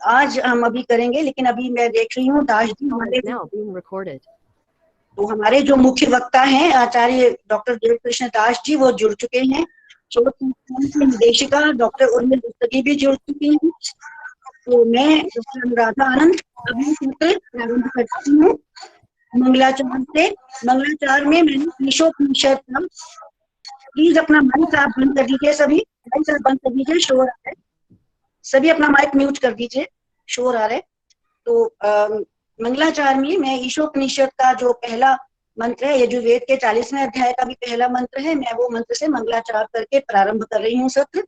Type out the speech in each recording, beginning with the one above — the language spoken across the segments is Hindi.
आज हम अभी करेंगे, लेकिन अभी मैं देख रही हूँ दास जी हमारे, तो हमारे जो मुख्य वक्ता हैं आचार्य डॉक्टर देवकृष्ण दास जी वो जुड़ चुके हैं। शोध संस्थान की निदेशिका डॉक्टर उर्मिल दस्तगी भी जुड़ चुकी हैं। तो मैं डॉक्टर अनुराधा आनंद अभी सूत्र प्रारंभ करती हूँ मंगलाचार से। मंगलाचार में मैंने ईशोपनिषद का, प्लीज अपना माइक आप बंद कर दीजिए, सभी माइक आप बंद कर दीजिए, शोर आ रहा है, सभी अपना माइक म्यूट कर दीजिए, शोर आ रहा है। तो मंगलाचार में मैं ईशोपनिषद का जो पहला मंत्र है, यजुर्वेद के 40वें अध्याय का भी पहला मंत्र है, मैं वो मंत्र से मंगलाचार करके प्रारंभ कर रही हूँ सत्र।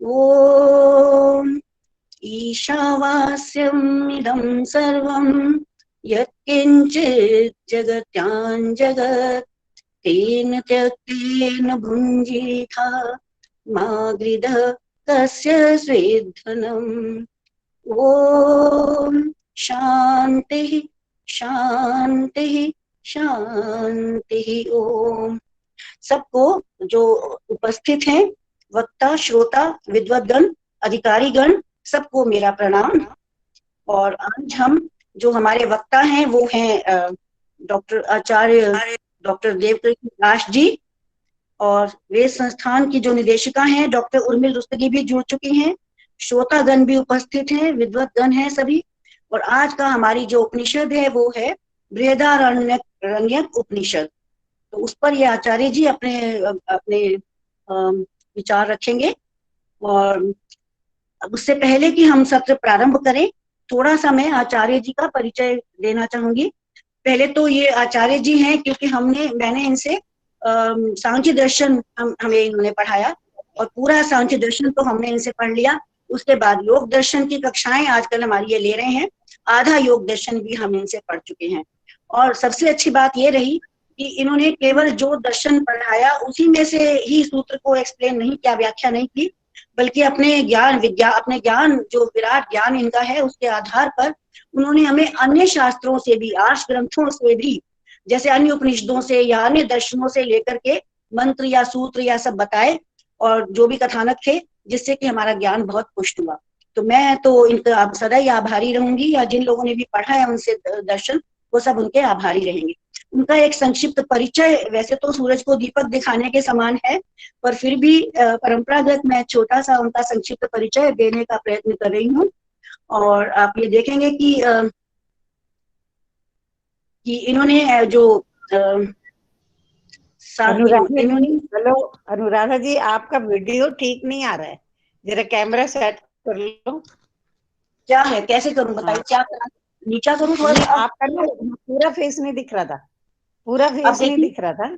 ओम ईशावास्यम् इदं सर्वं यत्किंचित् जगत्यां जगत् तेन त्यक्तेन भुञ्जीथा मा गृधः कस्य स्वेद्धनम्। ओम शांति शांति शांति ओम। सबको जो उपस्थित हैं, वक्ता, श्रोता, विद्वद्गण, अधिकारीगण, सबको मेरा प्रणाम। और आज हम जो हमारे वक्ता हैं वो हैं डॉक्टर आचार्य डॉक्टर देवकृष्ण दास जी, और वेद संस्थान की जो निदेशिका हैं डॉक्टर उर्मिल रुस्तगी भी जुड़ चुकी हैं, श्रोतागण भी उपस्थित हैं, विद्वद्गण हैं सभी। और आज का हमारी जो उपनिषद है वो है बृहदारण्यक उपनिषद। तो उस पर ये आचार्य जी अपने अपने विचार रखेंगे। और उससे पहले कि हम सत्र प्रारंभ करें, थोड़ा सा मैं आचार्य जी का परिचय देना चाहूंगी। पहले तो ये आचार्य जी हैं क्योंकि मैंने इनसे सांख्य दर्शन हमें इन्होंने पढ़ाया, और पूरा सांख्य दर्शन तो हमने इनसे पढ़ लिया। उसके बाद योग दर्शन की कक्षाएं आजकल हमारी ये ले रहे हैं, आधा योग दर्शन भी हम इनसे पढ़ चुके हैं। और सबसे अच्छी बात ये रही कि इन्होंने केवल जो दर्शन पढ़ाया उसी में से ही सूत्र को एक्सप्लेन नहीं किया, व्याख्या नहीं की, बल्कि अपने ज्ञान जो विराट ज्ञान इनका है उसके आधार पर उन्होंने हमें अन्य शास्त्रों से भी, आर्ष ग्रंथों से भी, जैसे अन्य उपनिषदों से या अन्य दर्शनों से लेकर के मंत्र या सूत्र या सब बताए, और जो भी कथानक थे, जिससे कि हमारा ज्ञान बहुत पुष्ट हुआ। तो मैं तो इनका सदा ही आभारी रहूंगी, या जिन लोगों ने भी पढ़ा है उनसे दर्शन, वो सब उनके आभारी रहेंगे। उनका एक संक्षिप्त परिचय, वैसे तो सूरज को दीपक दिखाने के समान है, पर फिर भी परंपरागत मैं छोटा सा उनका संक्षिप्त परिचय देने का प्रयत्न कर रही हूँ। और आप ये देखेंगे कि इन्होंने जो हेलो अनुराधा जी, आपका वीडियो ठीक नहीं आ रहा है, जरा कैमरा सेट कर लो। क्या है, कैसे करूं बताइए? क्या करूं, नीचा करूं थोड़ा? आपका ना पूरा फेस नहीं दिख रहा था, पूरा फेस नहीं दिख रहा था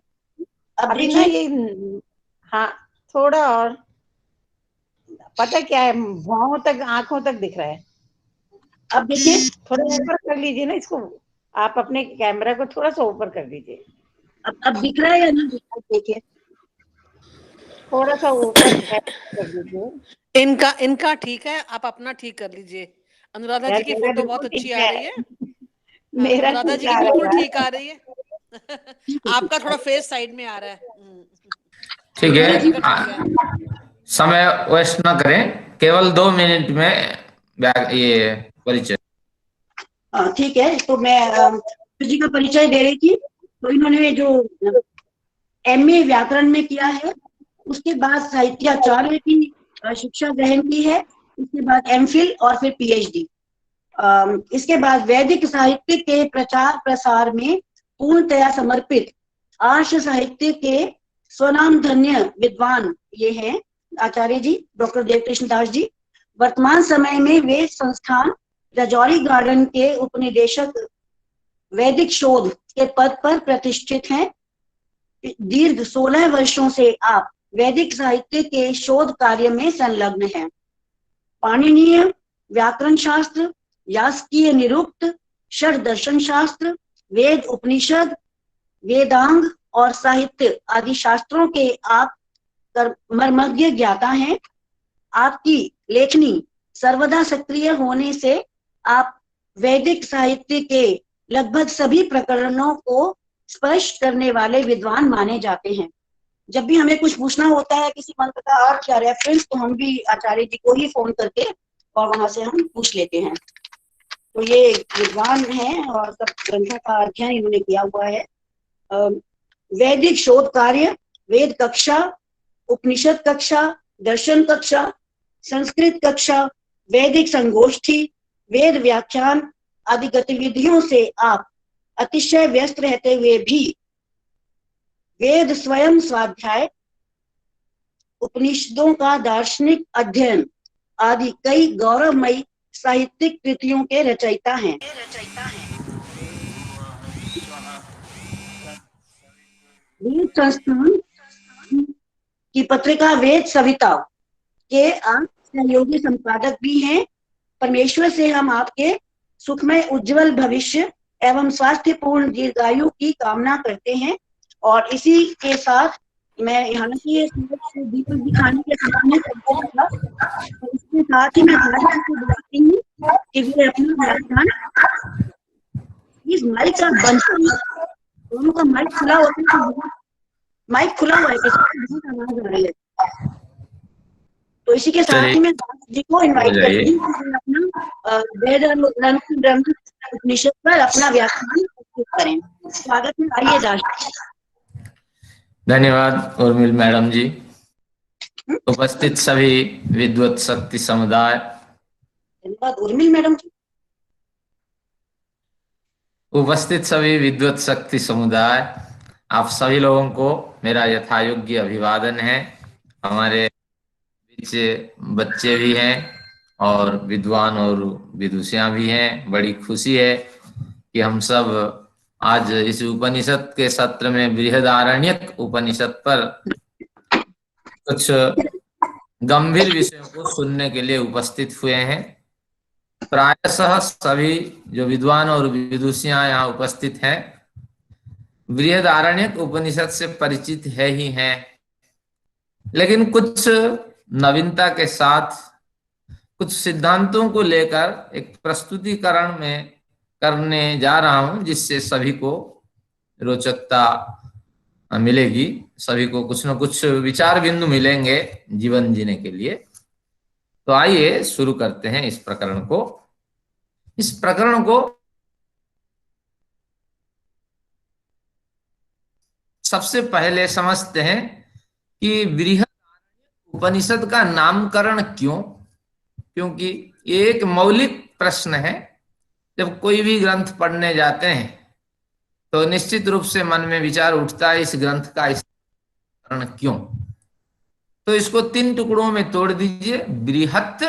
अभी ना ये। हाँ, थोड़ा और, पता क्या है, भौहों तक, आंखों तक दिख रहा है। अब देखिए, थोड़ा ऊपर कर लीजिए ना इसको, आप अपने कैमरा को थोड़ा सा ऊपर कर दीजिए। अब दिख रहा है या नहीं दिख रहा? देखिए थोड़ा सा ऊपर कर दीजिए। इनका ठीक है, आप अपना ठीक कर लीजिए। अनुराधा जी की फोटो बहुत अच्छी आ रही है। मेरा अनुराधा जी की बिल्कुल ठीक आ रही है। आपका थोड़ा फेस साइड में आ रहा है। ठीक है, समय वेस्ट ना करें, केवल 2 मिनट में ये परिचय। ठीक है, तो मैं जी का परिचय दे रही थी। तो इन्होंने जो MA व्याकरण में किया है, उसके बाद साहित्याचार्य की शिक्षा ग्रहण की है, उसके बाद MPhil और फिर PhD। इसके बाद वैदिक साहित्य के प्रचार प्रसार में पूर्णतया समर्पित आर्ष साहित्य के स्वनाम धन्य विद्वान ये हैं आचार्य जी डॉक्टर देवकृष्ण दास जी। वर्तमान समय में वे संस्थान राजौरी गार्डन के उपनिदेशक वैदिक शोध के पद पर प्रतिष्ठित हैं। दीर्घ 16 वर्षों से आप वैदिक साहित्य के शोध कार्य में संलग्न हैं। पाणिनीय व्याकरण शास्त्र, यास्कीय निरुक्त, षड दर्शन शास्त्र, वेद उपनिषद, वेदांग और साहित्य आदि शास्त्रों के आप मर्मज्ञ ज्ञाता हैं। आपकी लेखनी सर्वदा सक्रिय होने से आप वैदिक साहित्य के लगभग सभी प्रकरणों को स्पष्ट करने वाले विद्वान माने जाते हैं। जब भी हमें कुछ पूछना होता है किसी मंत्र का अर्थ या रेफरेंस, तो हम भी आचार्य जी को ही फोन करके और वहां से हम पूछ लेते हैं। तो ये विद्वान हैं और सब ग्रंथों का अध्ययन इन्होंने किया हुआ है। वैदिक शोध कार्य, वेद कक्षा, उपनिषद कक्षा, दर्शन कक्षा, संस्कृत कक्षा, वैदिक संगोष्ठी, वेद व्याख्यान आदि गतिविधियों से आप अतिशय व्यस्त रहते हुए भी वेद स्वयं स्वाध्याय, उपनिषदों का दार्शनिक अध्ययन आदि कई गौरवमयी साहित्यिक कृतियों के रचयिता हैं। वेद संस्थान की पत्रिका वेद सविता के आप सहयोगी संपादक भी हैं। परमेश्वर से हम आपके सुखमय उज्जवल भविष्य एवं स्वास्थ्यपूर्ण दीर्घायु की कामना करते हैं। और इसी के साथ मैं हालांकि दीपक दिखाने के साथ में करता था, तो इसके साथ ही मैं भारत को बताती हूँ कि वे अपना व्याख्यान इस माइक का बंद दोनों का माइक खुला होता है, माइक खुला हुआ है, बहुत आवाज आ रही है। तो इसी के साथ ही मैं दास जी को इनवाइट करती हूँ अपना वेद ग्रंथ उपनिषद पर अपना व्याख्यान प्रस्तुत करें। स्वागत है, आइए दास जी। धन्यवाद उर्मिल मैडम जी। उपस्थित सभी विद्वत शक्ति समुदाय, धन्यवाद उर्मिल मैडम जी। उपस्थित सभी विद्वत शक्ति समुदाय, आप सभी लोगों को मेरा यथायोग्य अभिवादन है। हमारे बीच बच्चे भी हैं और विद्वान और विदुषियां भी हैं। बड़ी खुशी है कि हम सब आज इस उपनिषद के सत्र में बृहदारण्यक उपनिषद पर कुछ गंभीर विषयों को सुनने के लिए उपस्थित हुए हैं। प्रायशः सभी जो विद्वान और विदुषियां यहाँ उपस्थित हैं बृहदारण्यक उपनिषद से परिचित है ही हैं, लेकिन कुछ नवीनता के साथ कुछ सिद्धांतों को लेकर एक प्रस्तुतिकरण में करने जा रहा हूं, जिससे सभी को रोचकता मिलेगी, सभी को कुछ न कुछ विचार बिंदु मिलेंगे जीवन जीने के लिए। तो आइए शुरू करते हैं इस प्रकरण को। इस प्रकरण को सबसे पहले समझते हैं कि बृहदारण्यक उपनिषद का नामकरण क्यों, क्योंकि ये एक मौलिक प्रश्न है। जब कोई भी ग्रंथ पढ़ने जाते हैं तो निश्चित रूप से मन में विचार उठता है इस ग्रंथ का नामकरण क्यों। तो इसको 3 टुकड़ों में तोड़ दीजिए। बृहत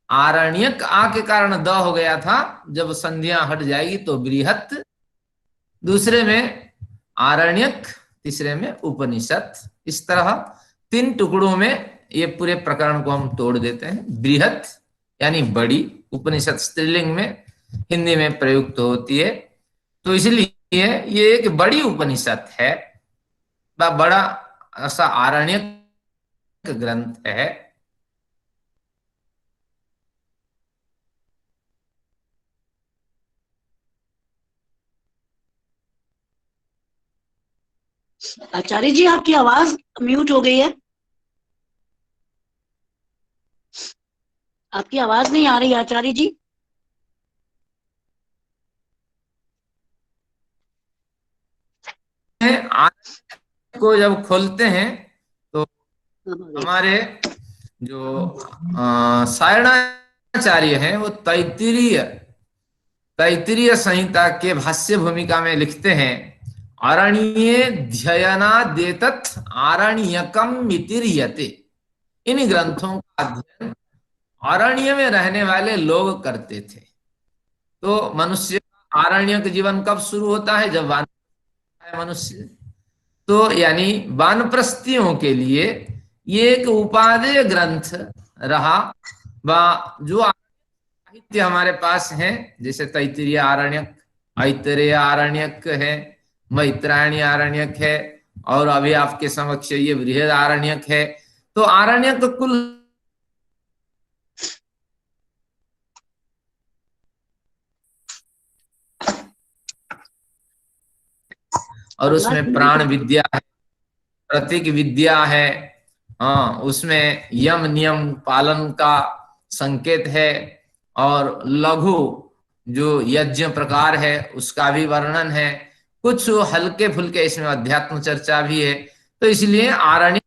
आरण्यक, आ के कारण द हो गया था, जब संधियां हट जाएगी तो बृहत, दूसरे में आरण्यक, तीसरे में उपनिषद। इस तरह 3 टुकड़ों में ये पूरे प्रकरण को हम तोड़ देते हैं। बृहत यानी बड़ी, उपनिषद स्त्रीलिंग में हिंदी में प्रयुक्त होती है, तो इसलिए ये एक बड़ी उपनिषद है, बड़ा ऐसा आरण्यक ग्रंथ है। आचार्य जी आपकी आवाज म्यूट हो गई है, आपकी आवाज नहीं आ रही आचार्य जी। को जब खोलते हैं तो हमारे जो सायणाचार्य हैं वो तैत्तिरीय संहिता के भाष्य भूमिका में लिखते हैं, अरण्ये ध्ययनादेतत् आरण्यकम मितिर्यते। इन ग्रंथों का अध्ययन अरण्य में रहने वाले लोग करते थे। तो मनुष्य आरण्यक जीवन कब शुरू होता है? जब मनुष्य, तो यानी वानप्रस्थियों के लिए ये एक उपादेय ग्रंथ रहा। जो साहित्य हमारे पास है, जैसे तैत्तिरीय आरण्यक, ऐतरेय आरण्यक है, मैत्रायणी आरण्यक है, और अभी आपके समक्ष ये बृहद आरण्यक है। तो आरण्यक कुल और उसमें प्राण विद्या है, प्रतीक विद्या है, हाँ, उसमें यम नियम पालन का संकेत है, और लघु जो यज्ञ प्रकार है उसका भी वर्णन है, कुछ हल्के फुल्के इसमें अध्यात्म चर्चा भी है। तो इसलिए आरण्यक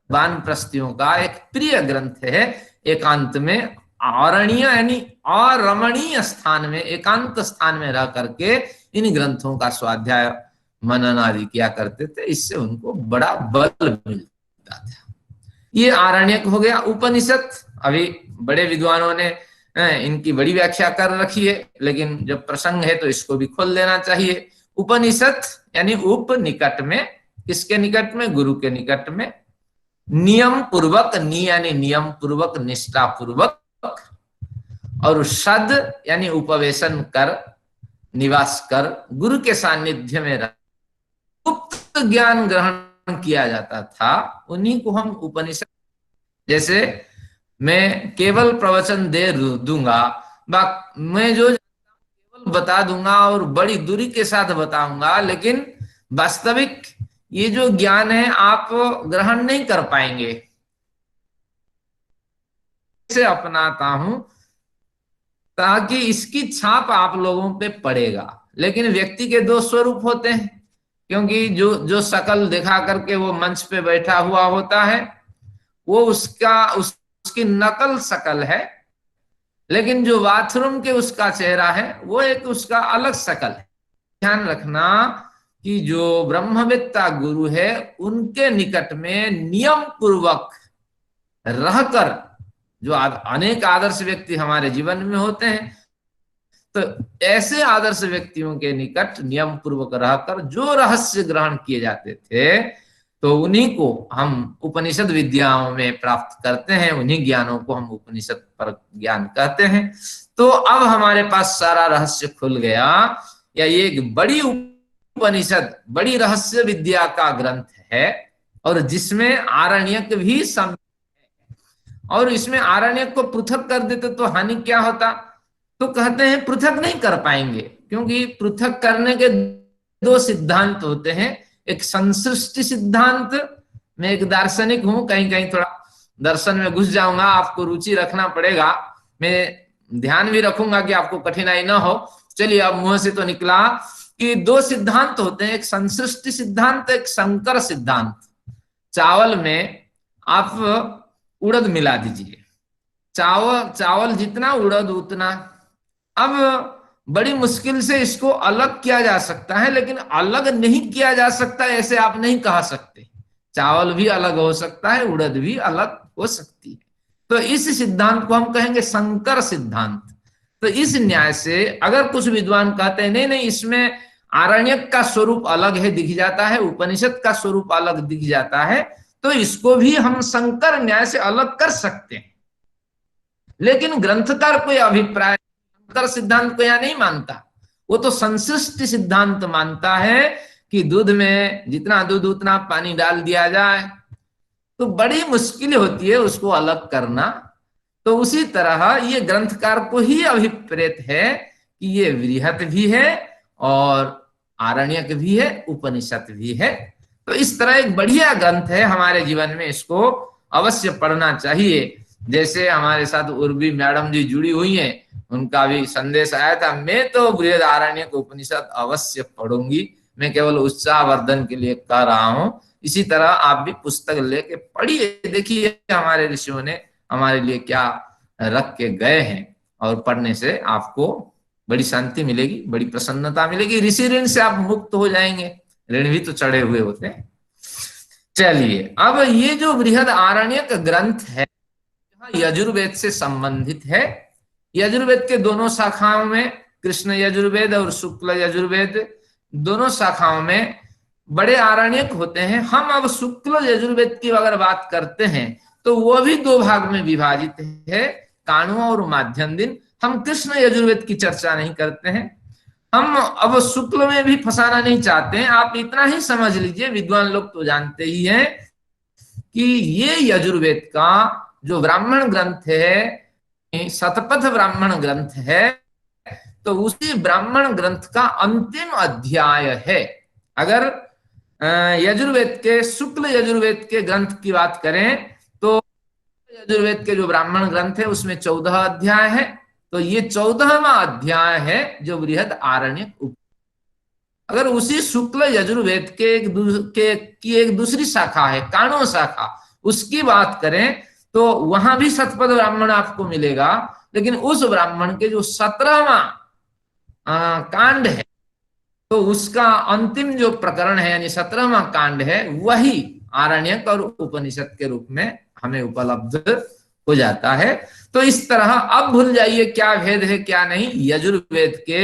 वानप्रस्थियों का एक प्रिय ग्रंथ है। एकांत में आरण्य यानी अरमणीय स्थान में, एकांत स्थान में रह करके इन ग्रंथों का स्वाध्याय मनन आदि किया करते थे। इससे उनको बड़ा बल मिलता था। ये आरण्यक हो गया। उपनिषद अभी बड़े विद्वानों ने इनकी बड़ी व्याख्या कर रखी है, लेकिन जब प्रसंग है तो इसको भी खोल देना चाहिए। उपनिषद यानी उप निकट में, किसके निकट में? गुरु के निकट में, नियम पूर्वक, नि यानी नियम पूर्वक, निष्ठा पूर्वक, और शद यानी उपवेशन कर, निवास कर, गुरु के सानिध्य में रह गुप्त ज्ञान ग्रहण किया जाता था, उन्हीं को हम उपनिषद। जैसे मैं केवल प्रवचन दे दूंगा, मैं जो केवल बता दूंगा और बड़ी दूरी के साथ बताऊंगा, लेकिन वास्तविक ये जो ज्ञान है आप ग्रहण नहीं कर पाएंगे। इसे अपनाता हूं ताकि इसकी छाप आप लोगों पे पड़ेगा। लेकिन व्यक्ति के दो स्वरूप होते हैं, क्योंकि जो शकल दिखा करके वो मंच पे बैठा हुआ होता है वो उसकी नकल शकल है, लेकिन जो बाथरूम के उसका चेहरा है वो एक उसका अलग शकल है। ध्यान रखना कि जो ब्रह्मवेत्ता गुरु है उनके निकट में नियम पूर्वक रहकर, जो अनेक आदर्श व्यक्ति हमारे जीवन में होते हैं, तो ऐसे आदर्श व्यक्तियों के निकट नियम पूर्वक रहकर जो रहस्य ग्रहण किए जाते थे, तो उन्हीं को हम उपनिषद विद्याओं में प्राप्त करते हैं, उन्हीं ज्ञानों को हम उपनिषद पर ज्ञान कहते हैं। तो अब हमारे पास सारा रहस्य खुल गया, या ये एक बड़ी उपनिषद, बड़ी रहस्य विद्या का ग्रंथ है, और जिसमें आरण्यक भी सम्मिलित है। और इसमें आरण्यक को पृथक कर देते तो हानि क्या होता? तो कहते हैं पृथक नहीं कर पाएंगे, क्योंकि पृथक करने के दो सिद्धांत होते हैं। एक संसृष्टि सिद्धांत, मैं एक दार्शनिक हूं, कहीं कहीं थोड़ा दर्शन में घुस जाऊंगा, आपको रुचि रखना पड़ेगा, मैं ध्यान भी रखूंगा कि आपको कठिनाई ना हो। चलिए, अब मुंह से तो निकला कि दो सिद्धांत होते हैं, एक संसृष्टि सिद्धांत, एक संकर सिद्धांत। चावल में आप उड़द मिला दीजिए, चावल जितना उड़द उतना। अब बड़ी मुश्किल से इसको अलग किया जा सकता है, लेकिन अलग नहीं किया जा सकता ऐसे आप नहीं कह सकते। चावल भी अलग हो सकता है, उड़द भी अलग हो सकती है। तो इस सिद्धांत को हम कहेंगे संकर सिद्धांत। तो इस न्याय से अगर कुछ विद्वान कहते हैं नहीं नहीं, इसमें आरण्यक का स्वरूप अलग है, दिख जाता है, उपनिषद का स्वरूप अलग दिख जाता है, तो इसको भी हम संकर न्याय से अलग कर सकते हैं। लेकिन ग्रंथकार कोई अभिप्राय संकर सिद्धांत को यहां नहीं मानता, वो तो संसृष्टि सिद्धांत मानता है कि दूध में जितना दूध उतना पानी डाल दिया जाए, तो बड़ी मुश्किल होती है उसको अलग करना। तो उसी तरह ये ग्रंथकार को ही अभिप्रेत है कि ये वृहत भी है और आरण्यक भी है, उपनिषद भी है। तो इस तरह एक बढ़िया ग्रंथ है हमारे जीवन में, इसको अवश्य पढ़ना चाहिए। जैसे हमारे साथ उर्वी मैडम जी जुड़ी हुई हैं, उनका भी संदेश आया था, मैं तो बृहद आरण्यक उपनिषद अवश्य पढ़ूंगी, मैं केवल उत्साहवर्धन के लिए कह रहा हूं। इसी तरह आप भी पुस्तक लेके पढ़िए, देखिए हमारे ऋषियों ने हमारे लिए क्या रख के गए हैं, और पढ़ने से आपको बड़ी शांति मिलेगी, बड़ी प्रसन्नता मिलेगी। ऋषि ऋण से आप मुक्त हो जाएंगे, ऋण भी तो चढ़े हुए होते हैं। चलिए, अब ये जो बृहद आरण्यक ग्रंथ है यजुर्वेद से संबंधित है। यजुर्वेद के दोनों शाखाओं में, कृष्ण यजुर्वेद और शुक्ल यजुर्वेद, दोनों शाखाओं में बड़े आरण्यक होते हैं। हम अब शुक्ल यजुर्वेद की अगर बात करते हैं तो वो भी दो भाग में विभाजित है, काणु और माध्यम दिन। हम कृष्ण यजुर्वेद की चर्चा नहीं करते हैं, हम अब शुक्ल में भी फंसाना नहीं चाहते हैं। आप इतना ही समझ लीजिए, विद्वान लोग तो जानते ही हैं कि ये यजुर्वेद का जो ब्राह्मण ग्रंथ है, शतपथ ब्राह्मण ग्रंथ है, तो उसी ब्राह्मण ग्रंथ का अंतिम अध्याय है। अगर यजुर्वेद के, शुक्ल यजुर्वेद के ग्रंथ की बात करें तो यजुर्वेद के जो ब्राह्मण ग्रंथ है उसमें 14 अध्याय है, तो ये 14वां अध्याय है जो बृहद आरण्यक। अगर उसी शुक्ल यजुर्वेद के की एक दूसरी शाखा है काणो शाखा, उसकी बात करें तो वहां भी शतपथ ब्राह्मण आपको मिलेगा, लेकिन उस ब्राह्मण के जो 17वां कांड है, तो उसका अंतिम जो प्रकरण है यानी 17वां कांड है, वही आरण्यक और उपनिषद के रूप में हमें उपलब्ध हो जाता है। तो इस तरह अब भूल जाइए क्या भेद है क्या नहीं। यजुर्वेद के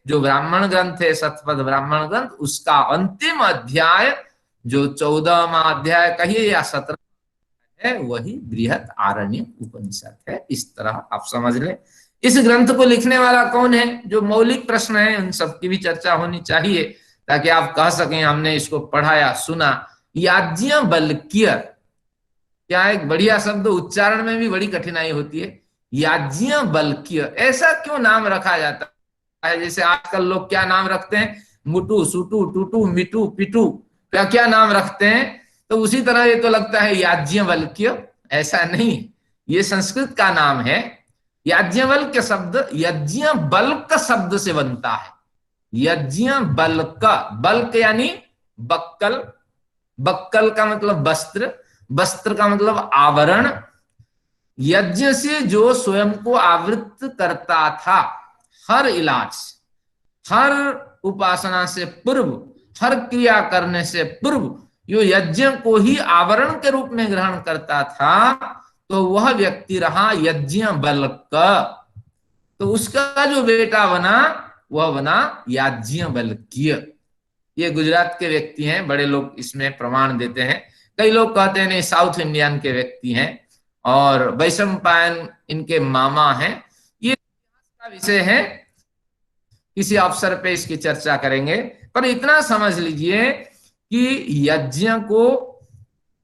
जो ब्राह्मण ग्रंथ है शतपथ ब्राह्मण ग्रंथ, उसका अंतिम अध्याय जो 14वां अध्याय कहिए या 17 है, वही बृहद आरण्यक उपनिषद है। इस तरह आप समझ लें। इस ग्रंथ को लिखने वाला कौन है, जो मौलिक प्रश्न है उन सब की भी चर्चा होनी चाहिए, ताकि आप कह सकें हमने इसको पढ़ा या सुना। याज्ञवल्क्य, क्या एक बढ़िया शब्द, उच्चारण में भी बड़ी कठिनाई होती है। याज्ञवल्क्य, ऐसा क्यों नाम रखा जाता है? जैसे आजकल लोग क्या नाम रखते हैं, मुटू, सुटू, टूटू, मिटू, पिटू, क्या क्या नाम रखते हैं। तो उसी तरह ये तो लगता है याज्ञवल्क्य, ऐसा नहीं, ये संस्कृत का नाम है। याज्ञवल्क्य शब्द यज्ञ बल्क शब्द से बनता है। यज्ञ बल्क, बल्क यानी बक्कल, बक्कल का मतलब वस्त्र, वस्त्र का मतलब आवरण। यज्ञ से जो स्वयं को आवृत करता था, हर इलाज, हर उपासना से पूर्व, हर क्रिया करने से पूर्व यो यज्ञ को ही आवरण के रूप में ग्रहण करता था, तो वह व्यक्ति रहा यज्ञ बल्क। तो उसका जो बेटा बना वह बना याज्ञवल्क्य। ये गुजरात के व्यक्ति हैं, बड़े लोग इसमें प्रमाण देते हैं। कई लोग कहते हैं नहीं साउथ इंडियन के व्यक्ति हैं, और वैशंपायन इनके मामा हैं। ये का विषय है, किसी अवसर पे इसकी चर्चा करेंगे। पर इतना समझ लीजिए कि यज्ञ को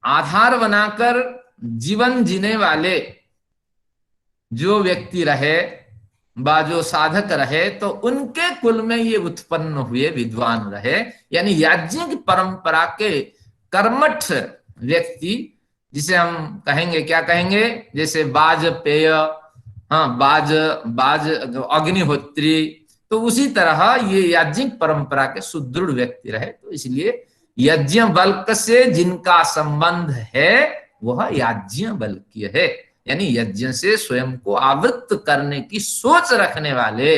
आधार बनाकर जीवन जीने वाले जो व्यक्ति रहे, जो साधक रहे, तो उनके कुल में ये उत्पन्न हुए विद्वान रहे। यानी याज्ञिक परंपरा के कर्मठ व्यक्ति, जिसे हम कहेंगे, क्या कहेंगे, जैसे वाजपेय, हाँ बाज अग्निहोत्री, तो उसी तरह ये याज्ञिक परंपरा के सुदृढ़ व्यक्ति रहे। तो इसलिए यज्ञवल्क से जिनका संबंध है वह याज्ञवल्क्य है। यानी यज्ञ से स्वयं को आवृत करने की सोच रखने वाले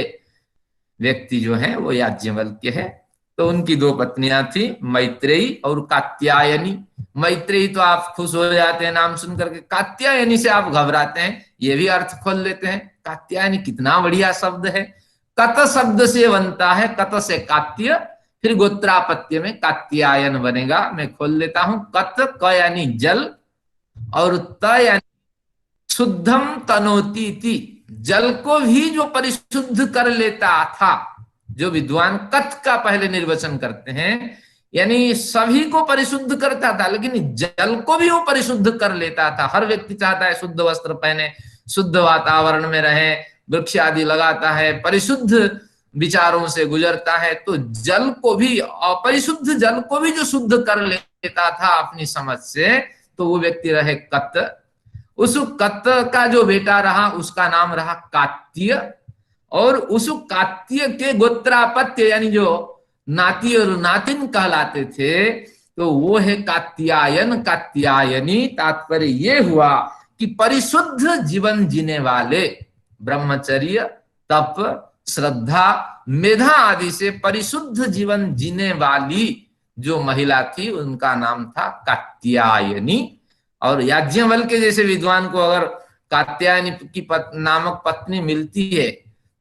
व्यक्ति जो है वो याज्ञवल्क्य है। तो उनकी दो पत्नियां थी, मैत्रेयी और कात्यायनी। मैत्रेयी तो आप खुश हो जाते हैं नाम सुन करके, कात्यायनी से आप घबराते हैं, ये भी अर्थ खोल लेते हैं। कात्यायनी कितना बढ़िया शब्द है, कत शब्द से बनता है, कत से कात्य, फिर गोत्रापत्य में कात्यायन बनेगा। मैं खोल लेता हूं, कत क यानी जल, और त यानी शुद्धम तनोती थी, जल को भी जो परिशुद्ध कर लेता था। जो विद्वान कत का पहले निर्वचन करते हैं, यानी सभी को परिशुद्ध करता था, लेकिन जल को भी वो परिशुद्ध कर लेता था। हर व्यक्ति चाहता है शुद्ध वस्त्र पहने, शुद्ध वातावरण में रहे, वृक्ष आदि लगाता है, परिशुद्ध विचारों से गुजरता है। तो जल को भी, अपरिशुद्ध जल को भी जो शुद्ध कर लेता था अपनी समझ से, तो वो व्यक्ति रहे कत। उस कत का जो बेटा रहा उसका नाम रहा कात्य, और उस कात्य के गोत्रापत्य यानी जो नाती और नातिन कहलाते थे, तो वो है कात्यायन, कात्यायनी। तात्पर्य ये हुआ कि परिशुद्ध जीवन जीने वाले, ब्रह्मचर्य, तप, श्रद्धा, मेधा आदि से परिशुद्ध जीवन जीने वाली जो महिला थी उनका नाम था कात्यायनी। और याज्ञवल्क्य जैसे विद्वान को अगर कात्यायनी की नामक पत्नी मिलती है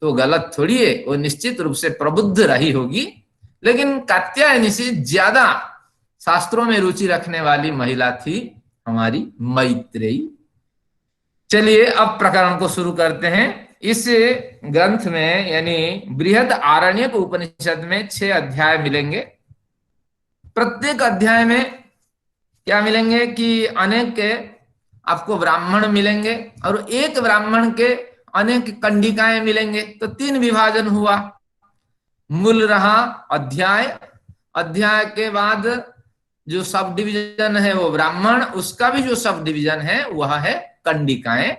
तो गलत थोड़ी है, वो निश्चित रूप से प्रबुद्ध रही होगी। लेकिन कात्यायनी से ज्यादा शास्त्रों में रुचि रखने वाली महिला थी हमारी मैत्रेयी। चलिए अब प्रकरण को शुरू करते हैं। इस ग्रंथ में यानी बृहद आरण्यक उपनिषद में 6 अध्याय मिलेंगे। प्रत्येक अध्याय में क्या मिलेंगे कि अनेक आपको ब्राह्मण मिलेंगे, और एक ब्राह्मण के अनेक कंडिकाएं मिलेंगे। तो 3 विभाजन हुआ। मूल रहा अध्याय, अध्याय के बाद जो सब डिवीजन है वो ब्राह्मण, उसका भी जो सब डिवीजन है वह है कंडिकाएं।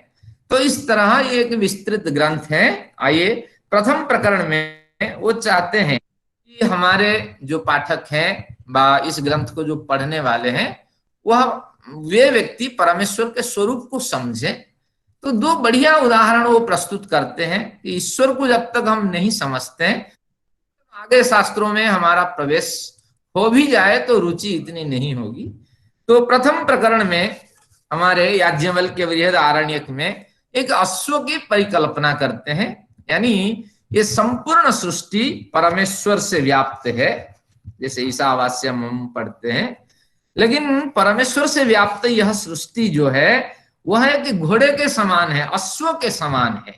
तो इस तरह ये एक विस्तृत ग्रंथ है। आइए, प्रथम प्रकरण में वो चाहते हैं कि हमारे जो पाठक हैं व इस ग्रंथ को जो पढ़ने वाले हैं वह वे व्यक्ति परमेश्वर के स्वरूप को समझे। तो दो बढ़िया उदाहरण वो प्रस्तुत करते हैं कि ईश्वर को जब तक हम नहीं समझते हैं, आगे शास्त्रों में हमारा प्रवेश हो भी जाए तो रुचि इतनी नहीं होगी। तो प्रथम प्रकरण में हमारे याज्ञवल्क्य बृहद आरण्यक में एक अश्व की परिकल्पना करते हैं, यानी ये संपूर्ण सृष्टि परमेश्वर से व्याप्त है, जैसे ईशावास्यम हम पढ़ते हैं। लेकिन परमेश्वर से व्याप्त यह सृष्टि जो है वह एक घोड़े के समान है, अश्व के समान है।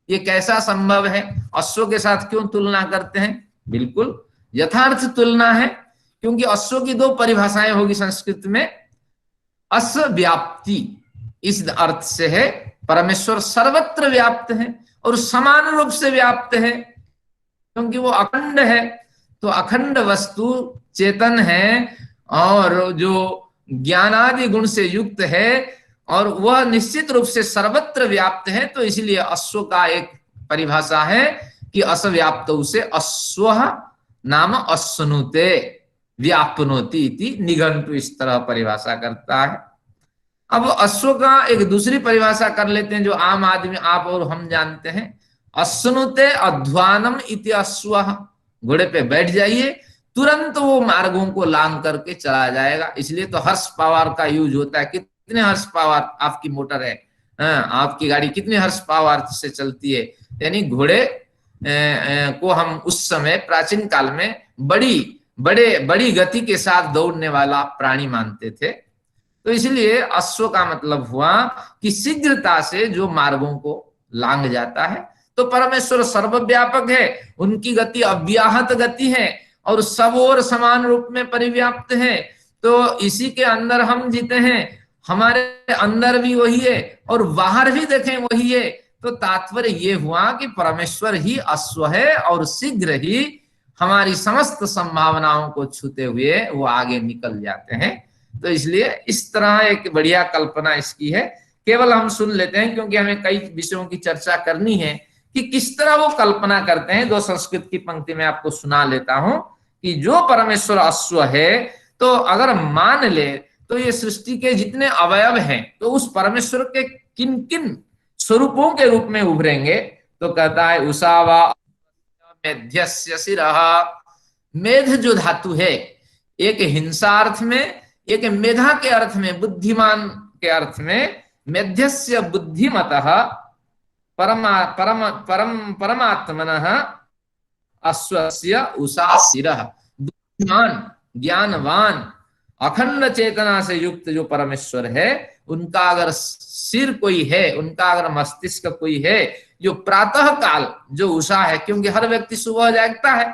ये कैसा संभव है? अश्व के साथ क्यों तुलना करते हैं? बिल्कुल यथार्थ तुलना है, क्योंकि अश्व की दो परिभाषाएं होगी संस्कृत में। अश्व व्याप्ति इस अर्थ से है परमेश्वर सर्वत्र व्याप्त है और समान रूप से व्याप्त है, क्योंकि वो अखंड है। तो अखंड वस्तु चेतन है और जो ज्ञानादि गुण से युक्त है और वह निश्चित रूप से सर्वत्र व्याप्त है। तो इसलिए अश्व का एक परिभाषा है कि असव्याप्त उसे अश्व नाम अश्नुते व्यापनोति इति निघंटु इस तरह परिभाषा करता है। अब अश्व का एक दूसरी परिभाषा कर लेते हैं जो आम आदमी आप और हम जानते हैं। अश्नुते अध्वानम इति अश्व, घोड़े पे बैठ जाइए तुरंत वो मार्गों को लांग करके चला जाएगा। इसलिए तो हॉर्स पावर का यूज होता है। कितने हॉर्स पावर आपकी मोटर है, आपकी गाड़ी कितने हॉर्स पावर से चलती है? यानी घोड़े को हम उस समय प्राचीन काल में बड़ी गति के साथ दौड़ने वाला प्राणी मानते थे। तो इसलिए अश्व का मतलब हुआ कि शीघ्रता से जो मार्गों को लांग जाता है। तो परमेश्वर सर्वव्यापक है, उनकी गति अव्याहत गति है और सब और समान रूप में परिव्याप्त है। तो इसी के अंदर हम जीते हैं, हमारे अंदर भी वही है और बाहर भी देखें वही है। तो तात्पर्य ये हुआ कि परमेश्वर ही अश्व है और शीघ्र ही हमारी समस्त संभावनाओं को छूते हुए वो आगे निकल जाते हैं। तो इसलिए इस तरह एक बढ़िया कल्पना इसकी है। केवल हम सुन लेते हैं क्योंकि हमें कई विषयों की चर्चा करनी है कि किस तरह वो कल्पना करते हैं। दो संस्कृत की पंक्ति में आपको सुना लेता हूं कि जो परमेश्वर अश्व है, तो अगर मान ले तो ये सृष्टि के जितने अवयव हैं तो उस परमेश्वर के किन किन स्वरूपों के रूप में उभरेंगे। तो कहता है उषावा मेध्यस्य शिरः, मेध जो धातु है एक हिंसा अर्थ में, एक मेधा के अर्थ में, बुद्धिमान के अर्थ में। मेध्यस्य बुद्धिमतः परमात्मनः अश्वस्य उषा शिरः, बुद्धिमान ज्ञानवान अखंड चेतना से युक्त जो परमेश्वर है उनका अगर सिर कोई है, उनका अगर मस्तिष्क कोई है, जो प्रातः काल जो उषा है, क्योंकि हर व्यक्ति सुबह जागता है,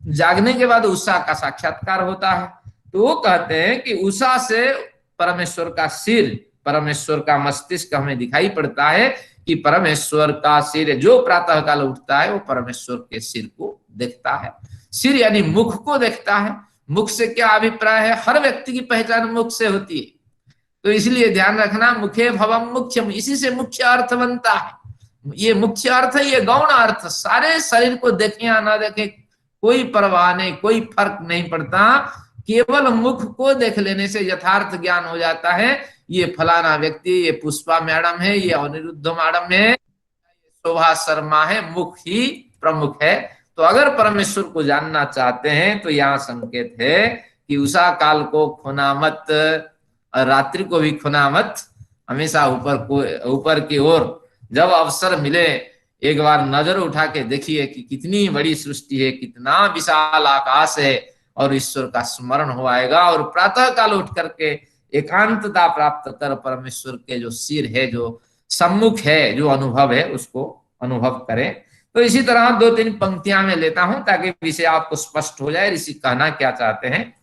जागने के बाद उषा का साक्षात्कार होता है। तो वो कहते हैं कि उषा से परमेश्वर का सिर, परमेश्वर का मस्तिष्क हमें दिखाई पड़ता है कि परमेश्वर का सिर जो प्रातः काल उठता है वो परमेश्वर के सिर को देखता है। सिर यानी मुख को देखता है। मुख से क्या अभिप्राय है? हर व्यक्ति की पहचान मुख से होती है। तो इसलिए ध्यान रखना, मुखे भवम मुख्यम, इसी से मुख्य अर्थ बनता है। ये मुख्य अर्थ है, ये गौण अर्थ। सारे शरीर को देखें या ना देखें कोई परवाह नहीं, कोई फर्क नहीं पड़ता। केवल मुख को देख लेने से यथार्थ ज्ञान हो जाता है। ये फलाना व्यक्ति, ये पुष्पा मैडम है, ये अनिरुद्ध मैडम है, शोभा शर्मा है, मुख ही प्रमुख है। तो अगर परमेश्वर को जानना चाहते हैं तो यहाँ संकेत है कि उषा काल को खोना मत, रात्रि को भी खोना मत, हमेशा ऊपर की ओर जब अवसर मिले एक बार नजर उठा के देखिए कि कितनी बड़ी सृष्टि है, कितना विशाल आकाश है, और ईश्वर का स्मरण हो आएगा। और प्रातः काल उठ करके एकांतता प्राप्त कर परमेश्वर के जो सिर है, जो सम्मुख है, जो अनुभव है, उसको अनुभव करें। तो इसी तरह 2-3 पंक्तियां में लेता हूं ताकि विषय आपको स्पष्ट हो जाए ऋषि कहना क्या चाहते हैं।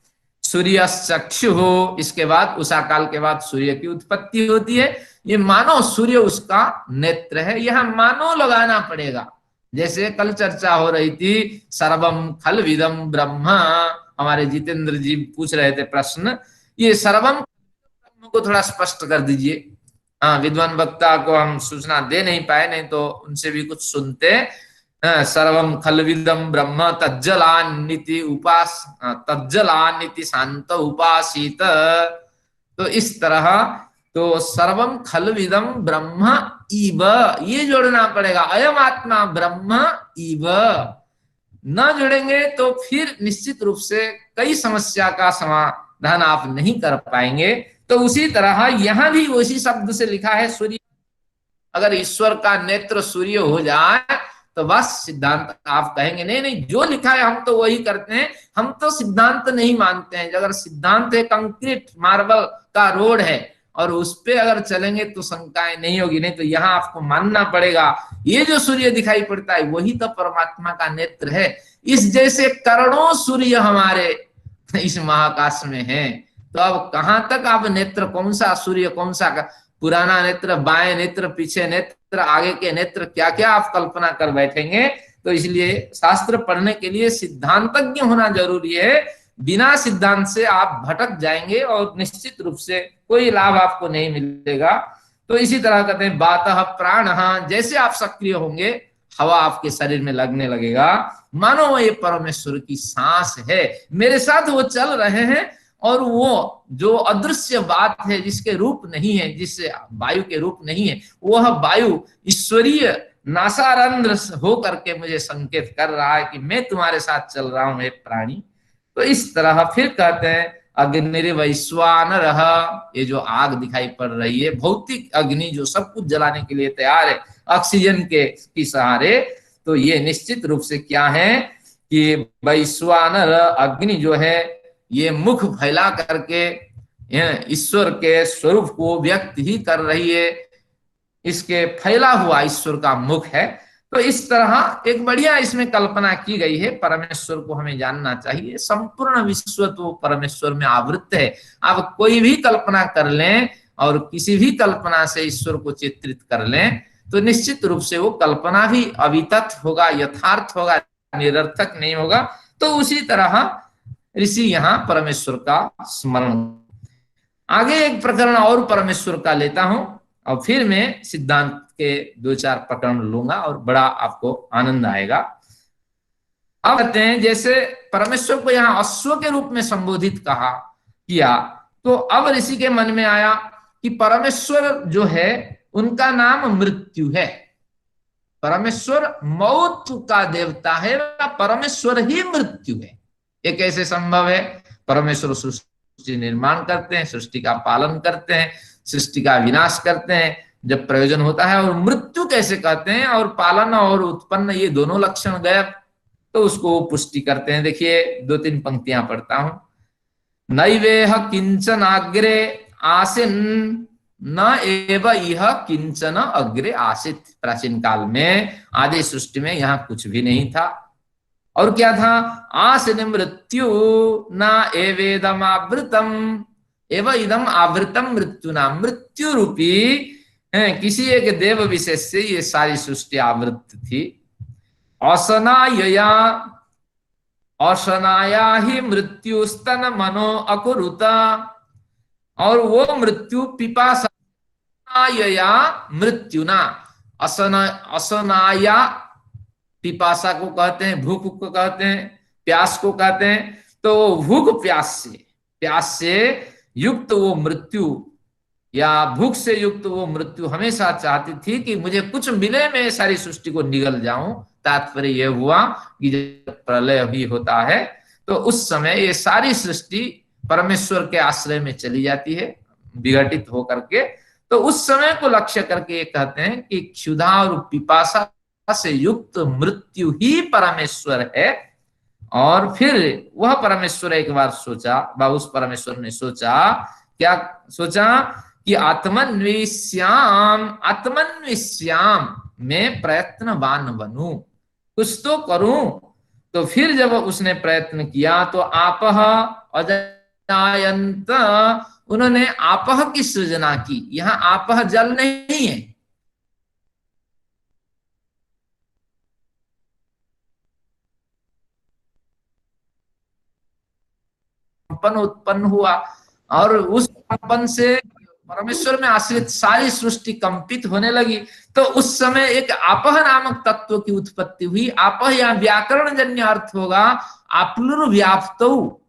सूर्य चक्षु हो, इसके बाद उषा काल के बाद सूर्य की उत्पत्ति होती है। ये मानो सूर्य उसका नेत्र है, यह मानो लगाना पड़ेगा। जैसे कल चर्चा हो रही थी सर्वम खलविदम ब्रह्म, हमारे जितेंद्र जी पूछ रहे थे प्रश्न, ये सर्वम ब्रह्म को थोड़ा स्पष्ट कर दीजिए। हाँ, विद्वान वक्ता को हम सूचना दे नहीं पाए, नहीं तो उनसे भी कुछ सुनते। सर्वम खलविदम ब्रह्म तज्जलान्निति तज्जलान्निति शांत उपासीत। तो इस तरह, तो सर्वम खलविदम ब्रह्म इव, ये जोड़ना पड़ेगा, अयम आत्मा ब्रह्म इव। न जुड़ेंगे तो फिर निश्चित रूप से कई समस्या का समाधान आप नहीं कर पाएंगे। तो उसी तरह यहां भी उसी शब्द से लिखा है सूर्य। अगर ईश्वर का नेत्र सूर्य हो जाए तो बस सिद्धांत आप कहेंगे नहीं नहीं जो लिखा है हम तो वही करते हैं, हम तो सिद्धांत नहीं मानते हैं। अगर सिद्धांत है कंक्रीट मार्बल का रोड है और उस पे अगर चलेंगे तो शंकाएं नहीं होगी। नहीं तो यहाँ आपको मानना पड़ेगा ये जो सूर्य दिखाई पड़ता है वही तो परमात्मा का नेत्र है। इस जैसे करोड़ों सूर्य हमारे इस महाकाश में हैं। तो अब कहां तक आप नेत्र, कौन सा सूर्य, कौन सा पुराना नेत्र, बाएं नेत्र, पीछे नेत्र, आगे के नेत्र, क्या क्या आप कल्पना कर बैठेंगे। तो इसलिए शास्त्र पढ़ने के लिए सिद्धांतज्ञ होना जरूरी है। बिना सिद्धांत से आप भटक जाएंगे और निश्चित रूप से कोई लाभ आपको नहीं मिलेगा। तो इसी तरह कहते हैं बातः प्राणः, जैसे आप सक्रिय होंगे हवा आपके शरीर में लगने लगेगा, मानो ये परमेश्वर की सांस है, मेरे साथ वो चल रहे हैं। और वो जो अदृश्य बात है, जिसके रूप नहीं है, जिससे वायु के रूप नहीं है, वह वायु ईश्वरीय नासारंध्र हो करके मुझे संकेत कर रहा है कि मैं तुम्हारे साथ चल रहा हूं, एक प्राणी। तो इस तरह फिर कहते हैं अग्निर्वैश्वानर, ये जो आग दिखाई पड़ रही है, भौतिक अग्नि जो सब कुछ जलाने के लिए तैयार है ऑक्सीजन के की सहारे, तो ये निश्चित रूप से क्या है कि वैश्वानर अग्नि जो है ये मुख फैला करके ईश्वर के स्वरूप को व्यक्त ही कर रही है। इसके फैला हुआ ईश्वर का मुख है। तो इस तरह एक बढ़िया इसमें कल्पना की गई है। परमेश्वर को हमें जानना चाहिए, संपूर्ण विश्व तो परमेश्वर में आवृत है। आप कोई भी कल्पना कर लें और किसी भी कल्पना से ईश्वर को चित्रित कर लें तो निश्चित रूप से वो कल्पना भी अवितत होगा, यथार्थ होगा, निरर्थक नहीं होगा। तो उसी तरह ऋषि यहाँ परमेश्वर का स्मरण। आगे एक प्रकरण और परमेश्वर का लेता हूं और फिर मैं सिद्धांत के 2-4 प्रकरण लूंगा और बड़ा आपको आनंद आएगा। अब कहते हैं जैसे परमेश्वर को यहाँ अश्व के रूप में संबोधित कहा किया, तो अब ऋषि के मन में आया कि परमेश्वर जो है उनका नाम मृत्यु है। परमेश्वर मौत का देवता है, परमेश्वर ही मृत्यु है। ये कैसे संभव है? परमेश्वर सृष्टि निर्माण करते हैं, सृष्टि का पालन करते हैं, सृष्टि का विनाश करते हैं जब प्रयोजन होता है, और मृत्यु कैसे कहते हैं? और पालन और उत्पन्न ये दोनों लक्षण गए तो उसको पुष्टि करते हैं। देखिए 2-3 पंक्तियां पढ़ता हूं। नैवेह किंचन अग्रे आसिन न एव इह किंचन अग्रे आसित। प्राचीन काल में आदि सृष्टि में यहाँ कुछ भी नहीं था। और क्या था? आसिन मृत्यु न एवेदम आवृतम एव इदम आवृतम मृत्यु ना। मृत्यु रूपी किसी एक देव विशेष से ये सारी सृष्टि आवृत थी। असनाया असनाया ही मृत्यु स्तन मनो अकुरुता। और वो मृत्यु पिपासा मृत्युना। असनाया पिपासा को कहते हैं, भूख को कहते हैं, प्यास को कहते हैं। तो भूख प्यास से युक्त वो मृत्यु या भूख से युक्त वो मृत्यु हमेशा चाहती थी कि मुझे कुछ मिले, मैं सारी सृष्टि को निगल जाऊं। तात्पर्य यह हुआ कि जब प्रलय भी होता है तो उस समय ये सारी सृष्टि परमेश्वर के आश्रय में चली जाती है विघटित होकर के। तो उस समय को लक्ष्य करके ये कहते हैं कि क्षुधा और पिपासा से युक्त मृत्यु ही परमेश्वर है। और फिर वह परमेश्वर एक बार सोचा, उस परमेश्वर ने सोचा, क्या सोचा कि आत्मन्विष्याम मैं प्रयत्नवान बनूं, कुछ तो करूं। तो फिर जब उसने प्रयत्न किया तो आपह अजायंत, उन्होंने आपह की सृजना की। यहाँ आपह जल नहीं है, कंपन उत्पन्न हुआ और उस कंपन से परमेश्वर में आश्रित सारी सृष्टि कंपित होने लगी, तो उस समय एक आपह नामक तत्व की उत्पत्ति हुई। आपह यहाँ व्याकरण जन्य अर्थ होगा आप्लुर्व्याप्तौ,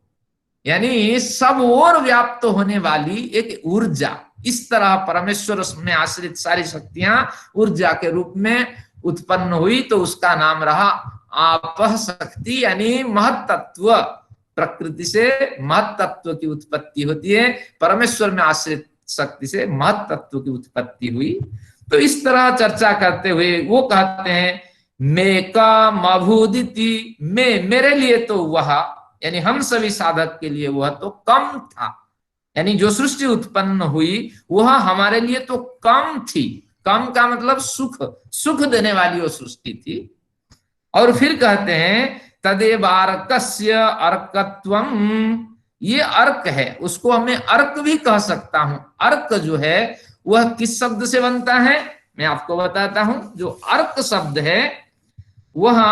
यानी सब ओर व्याप्त होने वाली एक ऊर्जा। इस तरह परमेश्वर में आश्रित सारी शक्तियां ऊर्जा के रूप में उत्पन्न हुई, तो उसका नाम रहा आपह शक्ति, यानी महत्त्व। प्रकृति से महत्त्व की उत्पत्ति होती है, परमेश्वर में आश्रित शक्ति से महत्त्व की उत्पत्ति हुई। तो इस तरह चर्चा करते हुए वो कहते हैं मेका मभूदिति, में मेरे लिए तो वह, यानी हम सभी साधक के लिए वह तो कम था, यानी जो सृष्टि उत्पन्न हुई वह हमारे लिए तो कम थी। कम का मतलब सुख, सुख देने वाली वो सृष्टि थी। और फिर कहते हैं तदेव अर्कस्य अर्कत्वम, ये अर्क है, उसको हमें अर्क भी कह सकता हूं। अर्क जो है वह किस शब्द से बनता है मैं आपको बताता हूं। जो अर्क शब्द है वह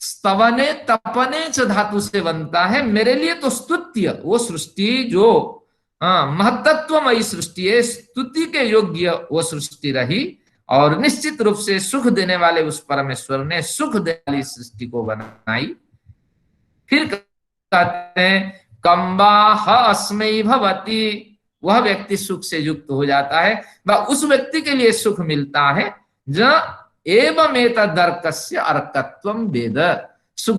स्तवने तपने च धातु से बनता है। मेरे लिए तो स्तुत्य, वो सृष्टि जो महत्त्वमयी सृष्टि है, स्तुति के योग्य वो सृष्टि रही, और निश्चित रूप से सुख देने वाले उस परमेश्वर ने सुख देने वाली सृष्टि को बनाई। फिर कहते हैं कंबाह अस्मै भवति, वह व्यक्ति सुख से युक्त हो जाता है, वह उस व्यक्ति के लिए सुख मिलता है जो एवमेतदर्कस्य अर्कत्वम वेद, सुख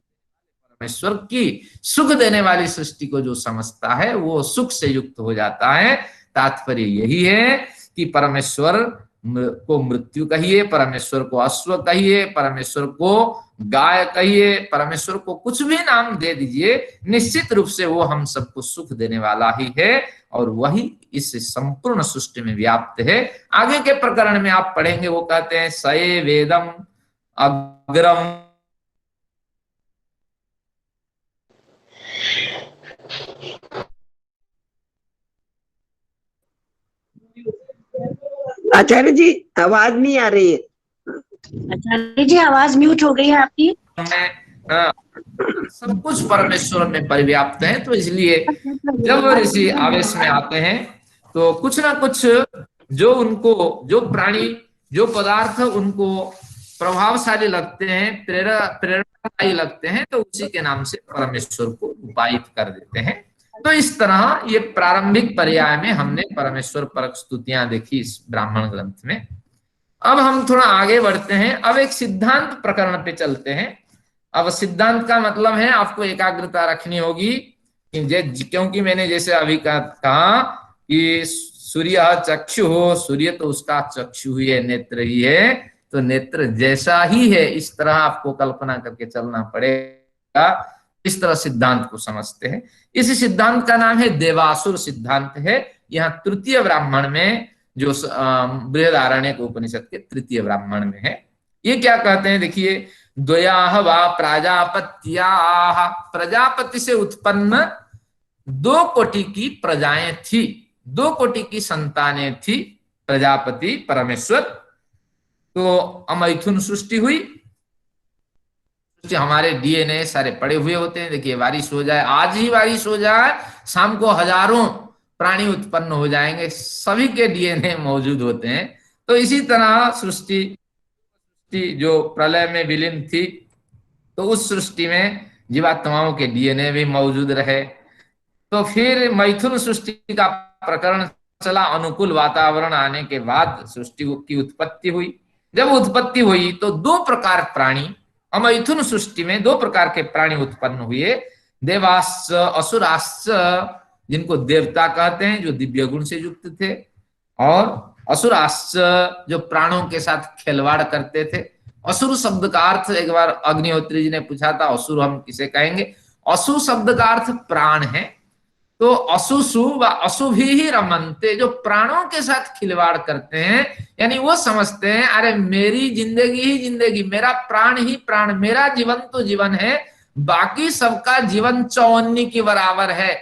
परमेश्वर की सुख देने वाली सृष्टि को जो समझता है वो सुख से युक्त हो जाता है। तात्पर्य यही है कि परमेश्वर को मृत्यु कहिए, परमेश्वर को अश्व कहिए, परमेश्वर को गाय कहिए, परमेश्वर को कुछ भी नाम दे दीजिए, निश्चित रूप से वो हम सबको सुख देने वाला ही है, और वही इस संपूर्ण सृष्टि में व्याप्त है। आगे के प्रकरण में आप पढ़ेंगे, वो कहते हैं सये वेदम अग्रम, आचार्य जी आवाज नहीं आ रही है। आचार्य जी आवाज म्यूट हो गई है आपकी। सब कुछ परमेश्वर में परिव्याप्त है, तो इसलिए जब ऋषि आवेश में आते हैं तो कुछ ना कुछ जो उनको, जो प्राणी, जो पदार्थ उनको प्रभावशाली लगते हैं, प्रेरणादायी लगते हैं, तो उसी के नाम से परमेश्वर को रूपायित कर देते हैं। तो इस तरह ये प्रारंभिक पर्याय में हमने परमेश्वर परक स्तुतियां देखी इस ब्राह्मण ग्रंथ में। अब हम थोड़ा आगे बढ़ते हैं, अब एक सिद्धांत प्रकरण पे चलते हैं। अब सिद्धांत का मतलब है आपको एकाग्रता रखनी होगी, क्योंकि मैंने जैसे अभी कहा कि सूर्य चक्षु हो, सूर्य तो उसका चक्षु ही है, नेत्र ही है, तो नेत्र जैसा ही है, इस तरह आपको कल्पना करके चलना पड़ेगा। इस तरह सिद्धांत को समझते हैं। इस सिद्धांत का नाम है देवासुर सिद्धांत है। यहाँ तृतीय ब्राह्मण में, जो बृहदारण्यक उपनिषद के तृतीय ब्राह्मण में है। ये क्या कहते हैं देखिए, द्वयाह वा प्रजापत्याः, प्रजापति से उत्पन्न 2 कोटि की प्रजाएं थी, 2 कोटि की संतानें थी, प्रजापति परमेश्वर। तो अमैथुन सृष्टि हुई। हमारे डीएनए सारे पड़े हुए होते हैं, देखिए बारिश हो जाए, आज ही बारिश हो जाए, शाम को हजारों प्राणी उत्पन्न हो जाएंगे, सभी के डीएनए मौजूद होते हैं। तो इसी तरह सृष्टि जो प्रलय में विलीन थी, तो उस सृष्टि में जीवात्माओं के डीएनए भी मौजूद रहे। तो फिर मैथुन सृष्टि का प्रकरण चला, अनुकूल वातावरण आने के बाद सृष्टि की उत्पत्ति हुई। जब उत्पत्ति हुई तो 2 प्रकार प्राणी, अमैथुन सृष्टि में 2 प्रकार के प्राणी उत्पन्न हुए, देवाश्च असुराश्च, जिनको देवता कहते हैं, जो दिव्य गुण से युक्त थे, और असुराश्च, जो प्राणों के साथ खिलवाड़ करते थे। असुर शब्द का अर्थ, एक बार अग्निहोत्री जी ने पूछा था असुर हम किसे कहेंगे, असुर शब्द का अर्थ प्राण है। तो असुसु व अशुभि ही रमनते, जो प्राणों के साथ खिलवाड़ करते हैं, यानी वो समझते हैं अरे मेरी जिंदगी ही जिंदगी, मेरा प्राण ही प्राण, मेरा जीवन तो जीवन है, बाकी सबका जीवन चौवन्नी के बराबर है,